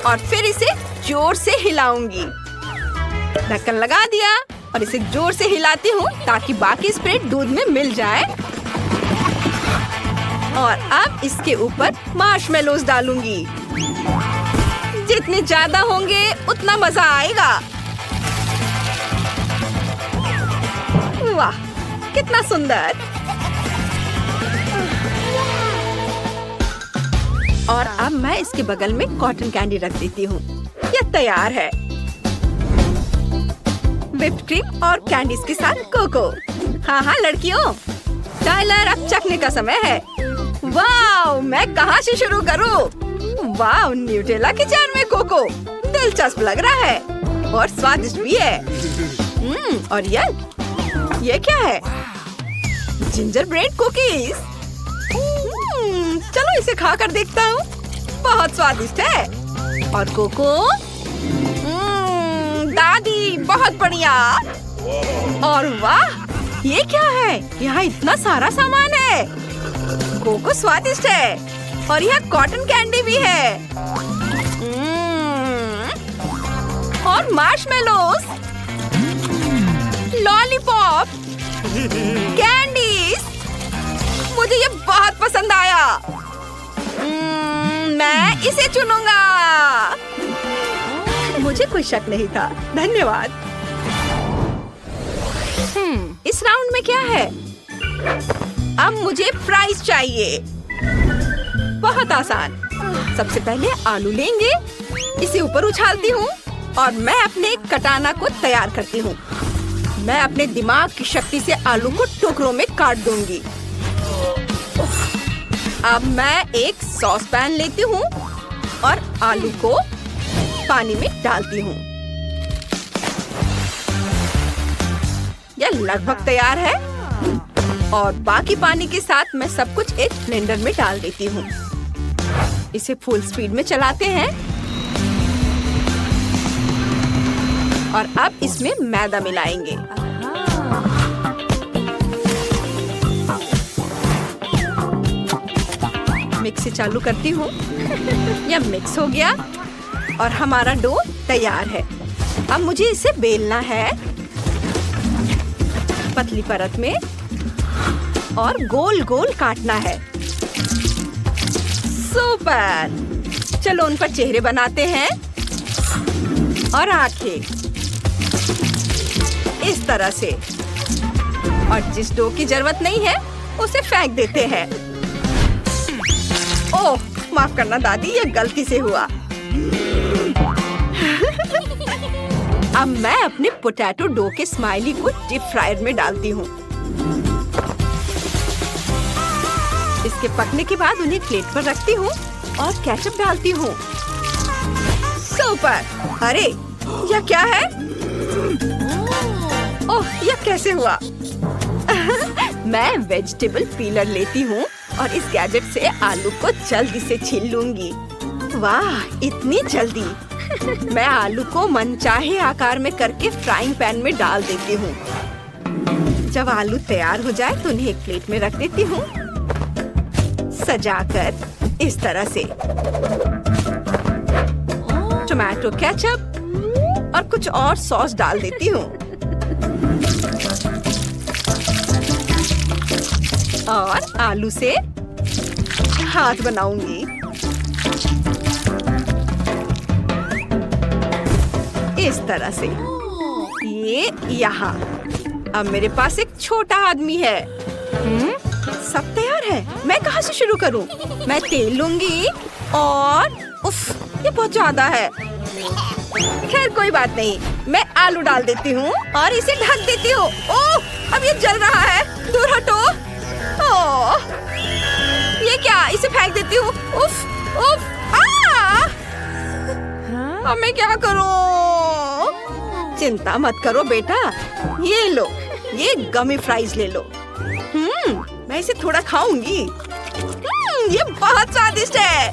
और फिर इसे जोर से हिलाऊंगी। ढक्कन लगा दिया और इसे जोर से हिलाती हूँ ताकि बाकी स्प्रेड दूध में मिल जाए। और अब इसके ऊपर मार्शमेलोज डालूंगी। जितने ज्यादा होंगे उतना मजा आएगा। वाह, कितना सुंदर। और अब मैं इसके बगल में कॉटन कैंडी रख देती हूँ। यह तैयार है। व्हिप्ड क्रीम और कैंडीज के साथ कोको। हाँ हाँ लड़कियों, टाइलर अब चखने का समय है। वाह, मैं कहाँ से शुरू करूँ? वाह, न्यूटेला के जार में कोको दिलचस्प लग रहा है और स्वादिष्ट भी है। और ये क्या है? Ginger bread cookies. चलो इसे खा कर देखता हूँ। बहुत स्वादिष्ट है। और कोको? दादी, बहुत बढ़िया। और वाह, ये क्या है? यहाँ इतना सारा सामान है। कोको स्वादिष्ट है और यह कॉटन कैंडी भी है। और मार्शमेलोज, लॉलीपॉप, कैंडीज। मुझे ये बहुत पसंद आया। मैं इसे चुनूंगा। मुझे कोई शक नहीं था। धन्यवाद। इस राउंड में क्या है? अब मुझे फ्राइज चाहिए। बहुत आसान। सबसे पहले आलू लेंगे, इसे ऊपर उछालती हूँ और मैं अपने कटाना को तैयार करती हूँ। मैं अपने दिमाग की शक्ति से आलू को टुकड़ों में काट दूंगी। अब मैं एक सॉस पैन लेती हूँ और आलू को पानी में डालती हूँ। यह लगभग तैयार है और बाकी पानी के साथ मैं सब कुछ एक ब्लेंडर में डाल देती हूँ। इसे फुल स्पीड में चलाते हैं और अब इसमें मैदा मिलाएंगे। मिक्सी चालू करती हूँ। यह मिक्स हो गया और हमारा डो तैयार है। अब मुझे इसे बेलना है पतली परत में और गोल गोल काटना है। सुपर! चलो उन पर चेहरे बनाते हैं और आंखें इस तरह से। और जिस डो की जरूरत नहीं है उसे फेंक देते हैं। ओह, माफ करना दादी, ये गलती से हुआ। अब मैं अपने पोटैटो डो के स्माइली को डीप फ्रायर में डालती हूँ। इसके पकने के बाद उन्हें प्लेट पर रखती हूँ और केचप डालती हूँ। सुपर! अरे, यह क्या है? ओह, यह कैसे हुआ? मैं वेजिटेबल पीलर लेती हूँ और इस गैजेट से आलू को जल्दी से छील लूंगी। वाह, इतनी जल्दी! मैं आलू को मनचाहे आकार में करके फ्राइंग पैन में डाल देती हूँ। जब आलू तैयार हो जाए तो उन्हें एक प्लेट में रख देती हूँ, सजाकर इस तरह से। टोमेटो केचप और कुछ और सॉस डाल देती हूँ और आलू से हाथ बनाऊंगी। इस तरह से। ये यहाँ। अब मेरे पास एक छोटा आदमी है। सब तैयार है। मैं कहाँ से शुरू करूँ? मैं तेल लूंगी और उफ, ये बहुत ज्यादा है। खैर कोई बात नहीं, मैं आलू डाल देती हूँ और इसे ढक देती हूँ। ओह, अब ये जल रहा है। दूर हटो। ओह, ये क्या? इसे फेंक देती हूँ। उफ, उफ, अब मैं क्या करूँ? चिंता मत करो बेटा, ये लो, ये गमी फ्राइज ले लो। मैं इसे थोड़ा खाऊंगी। ये बहुत स्वादिष्ट है।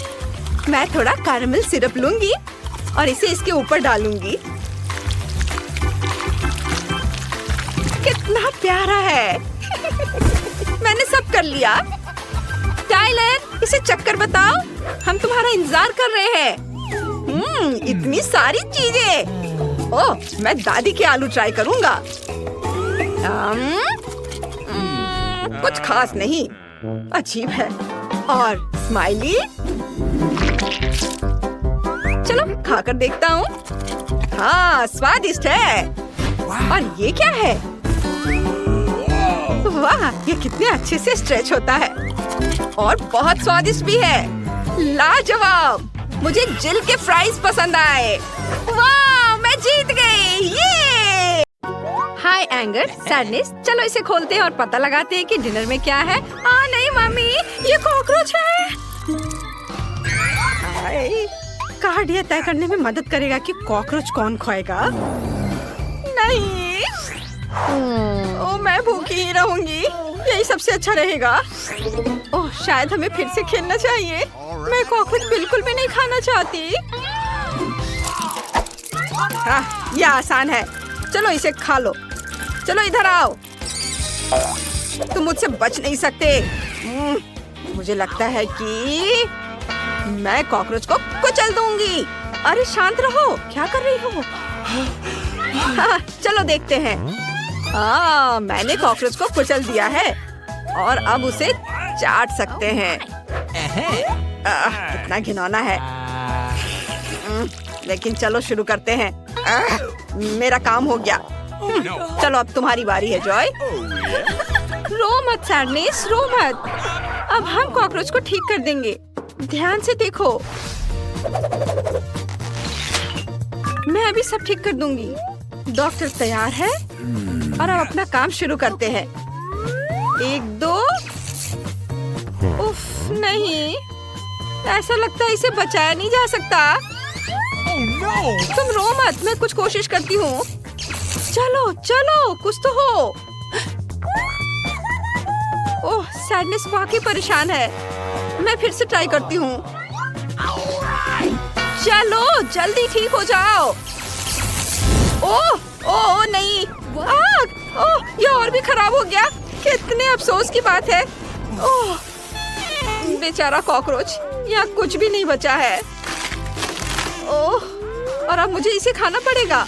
मैं थोड़ा कैरेमल सिरप लूंगी और इसे इसके ऊपर डालूंगी। कितना प्यारा है। मैंने सब कर लिया। टाइलर, इसे चक्कर बताओ, हम तुम्हारा इंतजार कर रहे हैं। इतनी सारी चीजें। ओह, मैं दादी के आलू ट्राई करूंगा। कुछ खास नहीं, अजीब है। और स्माइली, चलो खाकर देखता हूँ। हाँ, स्वादिष्ट है। और ये क्या है? वाह, ये कितने अच्छे से स्ट्रेच होता है और बहुत स्वादिष्ट भी है। लाजवाब। मुझे जिल के फ्राइज पसंद आए। वाह, मैं जीत गई। ये हाय एंगर, सैडनेस, चलो इसे खोलते हैं और पता लगाते हैं कि डिनर में क्या है। नहीं मम्मी, ये कॉकरोच है। कार्ड ये तय करने में मदद करेगा कि कॉकरोच कौन खाएगा। नहीं, मैं भूखी ही रहूंगी, यही सबसे अच्छा रहेगा। ओह, शायद हमें फिर से खेलना चाहिए। मैं कॉकरोच बिल्कुल भी नहीं खाना चाहती। ये आसान है, चलो इसे खा लो। चलो इधर आओ, तुम मुझसे बच नहीं सकते। मुझे लगता है कि मैं कॉकरोच को कुचल दूंगी। अरे शांत रहो, क्या कर रही हो? चलो देखते हैं। मैंने कॉकरोच को कुचल दिया है और अब उसे चाट सकते हैं। कितना घिनौना है। लेकिन चलो शुरू करते हैं। मेरा काम हो गया। चलो अब तुम्हारी बारी है जॉय। रो मत सैडनेस, रो मत। अब हम कॉकरोच को ठीक कर देंगे। ध्यान से देखो, मैं अभी सब ठीक कर दूंगी। डॉक्टर तैयार है और अब अपना काम शुरू करते हैं। 1 2। उफ, नहीं, ऐसा लगता है इसे बचाया नहीं जा सकता। तुम रो मत, मैं कुछ कोशिश करती हूँ। चलो चलो, कुछ तो हो। ओह, सैडनेस वाकई परेशान है। मैं फिर से ट्राई करती हूँ। चलो जल्दी ठीक हो जाओ। ओह नहीं, ये और भी खराब हो गया। कितने अफसोस की बात है। ओह, बेचारा कॉकरोच, यहाँ कुछ भी नहीं बचा है। ओह, और अब मुझे इसे खाना पड़ेगा।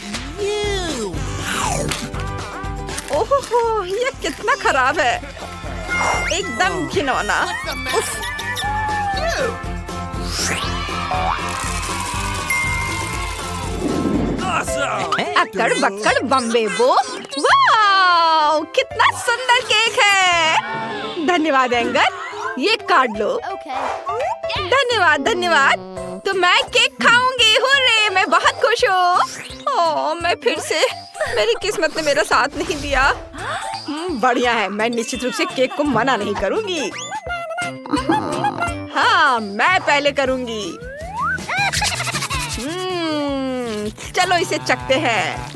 ओह, ये कितना खराब है, एकदम घिनौना। अक्कड़ बक्कड़ बम्बे बो। वाह, कितना सुंदर केक है। धन्यवाद एंगर, ये काट लो। धन्यवाद धन्यवाद। तो मैं केक खाऊंगी। हुर्रे, मैं बहुत खुश हूँ। मैं फिर से, मेरी किस्मत ने मेरा साथ नहीं दिया। बढ़िया है, मैं निश्चित रूप से केक को मना नहीं करूंगी। हाँ, मैं पहले करूंगी। चलो इसे चखते हैं।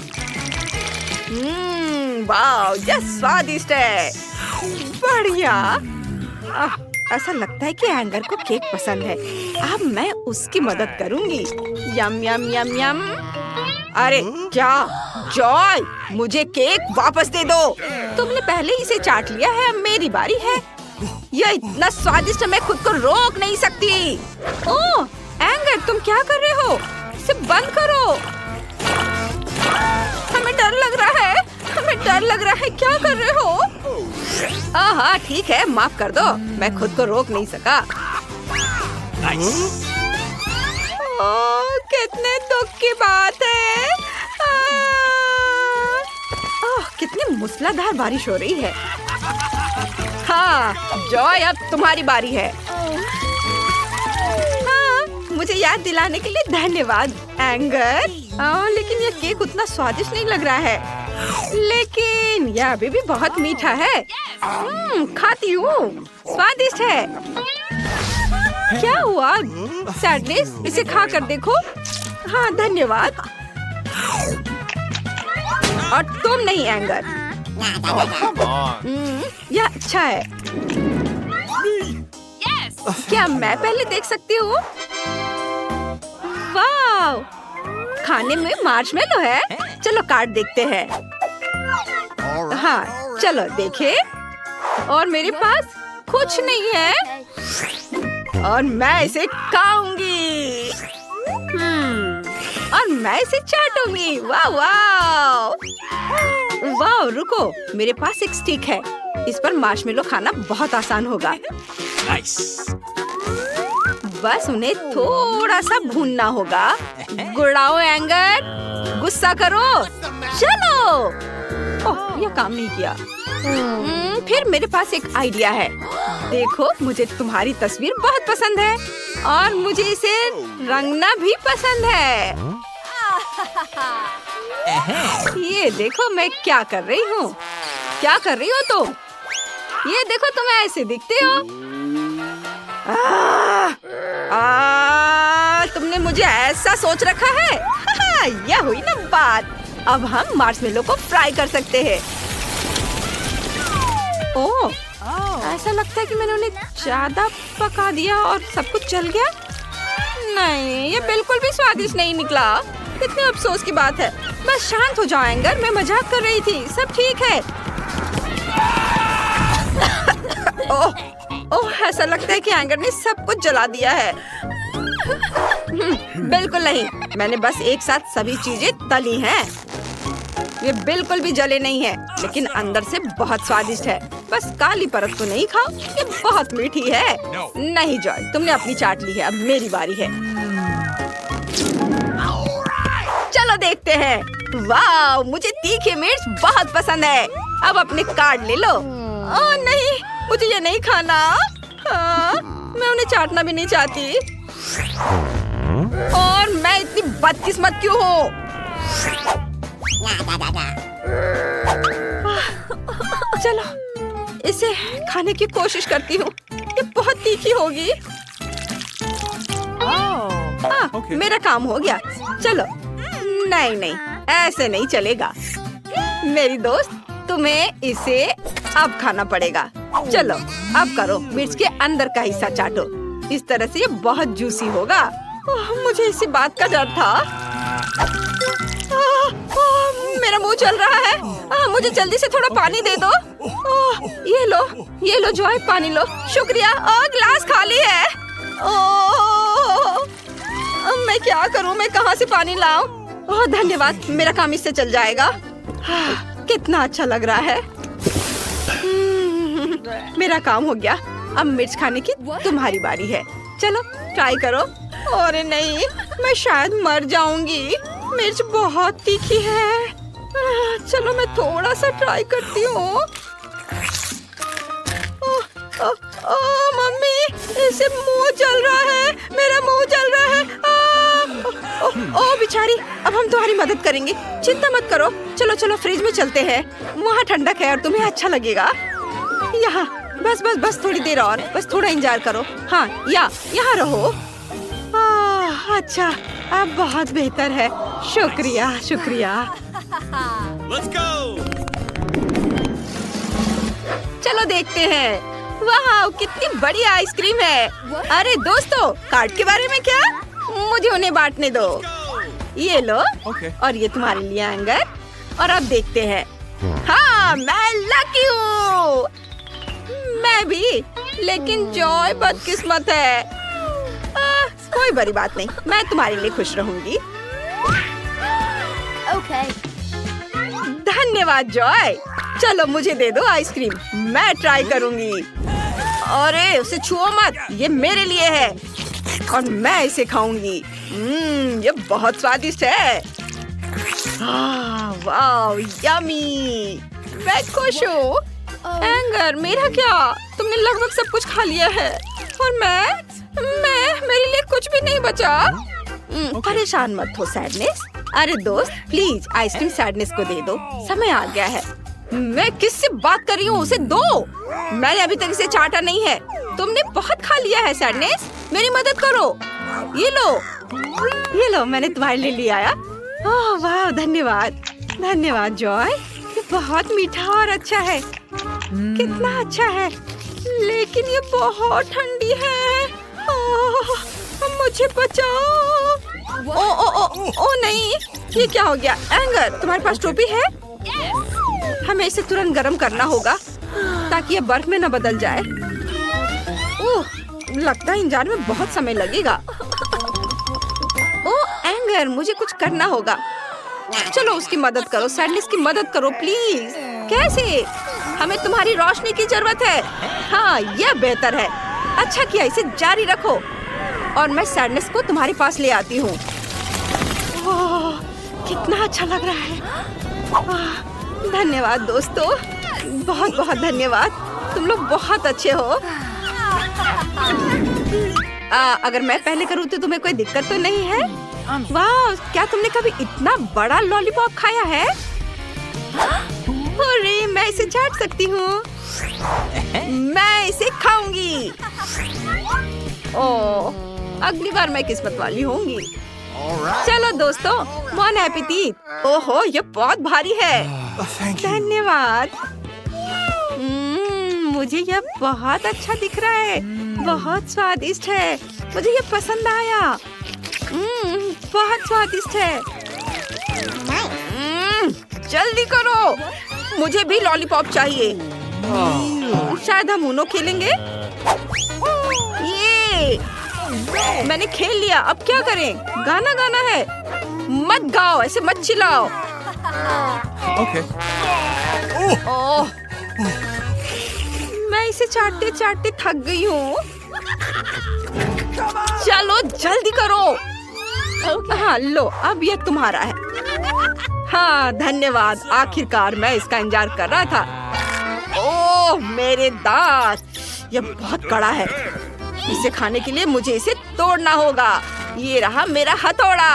वाह, यह स्वादिष्ट है। बढ़िया। ऐसा लगता है कि एंगर को केक पसंद है। अब मैं उसकी मदद करूंगी। यम यम यम यम। अरे क्या जॉय, मुझे केक वापस दे दो। तुमने पहले इसे चाट लिया है, अब मेरी बारी है। यह इतना स्वादिष्ट है, मैं खुद को रोक नहीं सकती। ओह एंगर, तुम क्या कर रहे हो? इसे बंद करो। हमें डर लग रहा है, हमें डर लग रहा है। क्या कर रहे हो? हाँ ठीक है, माफ कर दो, मैं खुद को रोक नहीं सका। कितने दुख की बात है। कितनी मूसलाधार बारिश हो रही है। हाँ जॉय, अब तुम्हारी बारी है। हाँ, मुझे याद दिलाने के लिए धन्यवाद एंगर। लेकिन यह केक उतना स्वादिष्ट नहीं लग रहा है। लेकिन यह अभी भी बहुत मीठा है। खाती हूँ, स्वादिष्ट है। क्या हुआ सैडनेस, इसे खा कर देखो। हाँ धन्यवाद। और तुम नहीं एंगर। यह अच्छा है। क्या मैं पहले देख सकती हूँ? वाह! खाने में मार्शमेलो है। चलो काट देखते हैं। हाँ, चलो देखे। और मेरे पास कुछ नहीं है और मैं इसे खाऊंगी। और मैं इसे चाटूंगी। वाह वाह! वाह! रुको, मेरे पास एक स्टिक है। इस पर मार्शमेलो खाना बहुत आसान होगा। बस उन्हें थोड़ा सा भूनना होगा। गुड़ाओ एंगर, गुस्सा करो। चलो। ओह, यह काम नहीं किया। फिर मेरे पास एक आइडिया है। देखो, मुझे तुम्हारी तस्वीर बहुत पसंद है और मुझे इसे रंगना भी पसंद है। ये देखो मैं क्या कर रही हूँ। क्या कर रही हो तुम? ये देखो, तुम ऐसे दिखते हो। तुमने मुझे ऐसा सोच रखा है। यह हुई ना बात। अब हम मार्शमेलो को फ्राई कर सकते हैं। ओह, ऐसा लगता है कि मैंने उन्हें ज्यादा पका दिया और सब कुछ जल गया। नहीं, ये बिल्कुल भी स्वादिष्ट नहीं निकला। कितने अफसोस की बात है। बस शांत हो जाओ एंगर, मैं मजाक कर रही थी। सब ठीक है। ओह, ऐसा लगता है कि एंगर ने सब कुछ जला दिया है। बिल्कुल नहीं, मैंने बस एक साथ सभी चीजें तली हैं। ये बिल्कुल भी जले नहीं है, लेकिन अंदर से बहुत स्वादिष्ट है। बस काली परत तो नहीं खाओ, ये बहुत मीठी है। नहीं जॉय, तुमने अपनी चाट ली है, अब मेरी बारी है। चलो देखते हैं। वाह, मुझे तीखी मिर्च बहुत पसंद है। अब अपने कार्ड ले लो। ओह नहीं, मुझे ये नहीं खाना। मैं उन्हें चाटना भी नहीं चाहती। और मैं इतनी बदकिस्मत क्यों हूँ? चलो इसे खाने की कोशिश करती हूँ। ये बहुत तीखी होगी। मेरा काम हो गया। चलो। नहीं नहीं, ऐसे नहीं चलेगा। मेरी दोस्त, तुम्हें इसे अब खाना पड़ेगा। चलो अब करो, मिर्च के अंदर का हिस्सा चाटो। इस तरह से ये बहुत जूसी होगा। मुझे इसी बात का डर था। मेरा मुंह जल रहा है। मुझे जल्दी से थोड़ा पानी दे दो। ये लो जॉय, पानी लो। शुक्रिया। गिलास खाली है। मैं क्या करूं? मैं कहां से पानी लाऊं? धन्यवाद, मेरा काम इससे चल जाएगा। कितना अच्छा लग रहा है। मेरा काम हो गया। अब मिर्च खाने की तुम्हारी बारी है। चलो ट्राई करो। अरे नहीं, मैं शायद मर जाऊंगी। मिर्च बहुत तीखी है। चलो मैं थोड़ा सा ट्राई करती हूँ। मम्मी, इसे मुंह जल रहा है। मेरा मुंह जल रहा है। ओ बेचारी, अब हम तुम्हारी मदद करेंगे। चिंता मत करो। चलो चलो फ्रिज में चलते हैं। वहाँ ठंडक है और तुम्हें अच्छा लगेगा। यहाँ बस थोड़ी देर और। बस थोड़ा इंतजार करो। हाँ, यहाँ रहो। अच्छा, अब बहुत बेहतर है। शुक्रिया शुक्रिया। Let's go! चलो देखते हैं। वाह, कितनी बड़ी आइसक्रीम है। अरे दोस्तों, कार्ड के बारे में क्या? मुझे उन्हें बांटने दो। ये लो। और ये तुम्हारे लिए एंगर। और अब देखते हैं। हाँ, मैं लकी हूँ। मैं भी, लेकिन जॉय बदकिस्मत है। कोई बड़ी बात नहीं, मैं तुम्हारे लिए खुश रहूंगी। धन्यवाद जॉय। चलो मुझे दे दो आइसक्रीम, मैं ट्राई करूंगी। अरे उसे छुओ मत, ये मेरे लिए है और मैं इसे खाऊंगी। ये बहुत स्वादिष्ट है। वाह, यमी। मैं खुश हूँ। एंगर, मेरा क्या? तुमने लगभग सब कुछ खा लिया है और मेरे लिए कुछ भी नहीं बचा। परेशान मत हो सैडनेस। अरे दोस्त, प्लीज आइसक्रीम सैडनेस को दे दो। समय आ गया है। मैं किससे बात कर रही हूँ? उसे दो। मैंने अभी तक इसे चाटा नहीं है। तुमने बहुत खा लिया है सैडनेस। मेरी मदद करो। ये लो, मैंने तुम्हारे लिए ले आया। ओह वाह, धन्यवाद जॉय। ये बहुत मीठा और अच्छा है। कितना अच्छा है, लेकिन ये बहुत ठंडी है। मुझे बचाओ। ओ ओ ओ ओ नहीं, ये क्या हो गया? एंगर, तुम्हारे पास टोपी है? हमें इसे तुरंत गर्म करना होगा ताकि ये बर्फ में न बदल जाए। ओह, लगता है इंजन में बहुत समय लगेगा। ओह एंगर, मुझे कुछ करना होगा। चलो उसकी मदद करो, सैडनेस की मदद करो प्लीज। कैसे? हमें तुम्हारी रोशनी की जरूरत है। हाँ, यह बेहतर है। अच्छा किया, इसे जारी रखो और मैं सैडनेस को तुम्हारे पास ले आती हूँ। ओह, कितना अच्छा लग रहा है। धन्यवाद दोस्तों, बहुत बहुत धन्यवाद। तुम लोग बहुत अच्छे हो। अगर मैं पहले करूँ तो तुम्हें कोई दिक्कत तो नहीं है? वाह, क्या तुमने कभी इतना बड़ा लॉलीपॉप खाया है? अरे, मैं इसे चाट सकती हूँ। मैं इसे खाऊंगी। ओह, अगली बार मैं किस्मत वाली होंगी। चलो दोस्तों, बॉन एपेटीट। ओहो, ये बहुत भारी है। धन्यवाद। मुझे यह बहुत अच्छा दिख रहा है। बहुत स्वादिष्ट है। मुझे ये पसंद आया। बहुत स्वादिष्ट है। जल्दी करो, मुझे भी लॉलीपॉप चाहिए। शायद हम उनो खेलेंगे। ये मैंने खेल लिया, अब क्या करें? गाना गाना है। मत गाओ, ऐसे मत चिल्लाओ। Okay. ओह, मैं इसे चाटते चाटते थक गई हूँ। चलो जल्दी करो। हाँ लो, अब यह तुम्हारा है। हाँ धन्यवाद, आखिरकार मैं इसका इंतजार कर रहा था। ओह मेरे दांत, यह बहुत कड़ा है। इसे खाने के लिए मुझे इसे तोड़ना होगा। ये रहा मेरा हथौड़ा।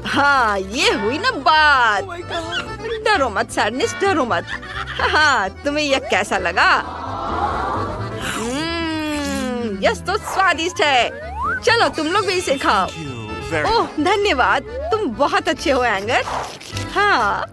हाँ, ये हुई ना बात। डरो मत सैडनेस, डरो मत। हाँ, तुम्हें यह कैसा लगा? यह तो स्वादिष्ट है। चलो तुम लोग भी इसे खाओ। ओह धन्यवाद, तुम बहुत अच्छे हो एंगर। हाँ,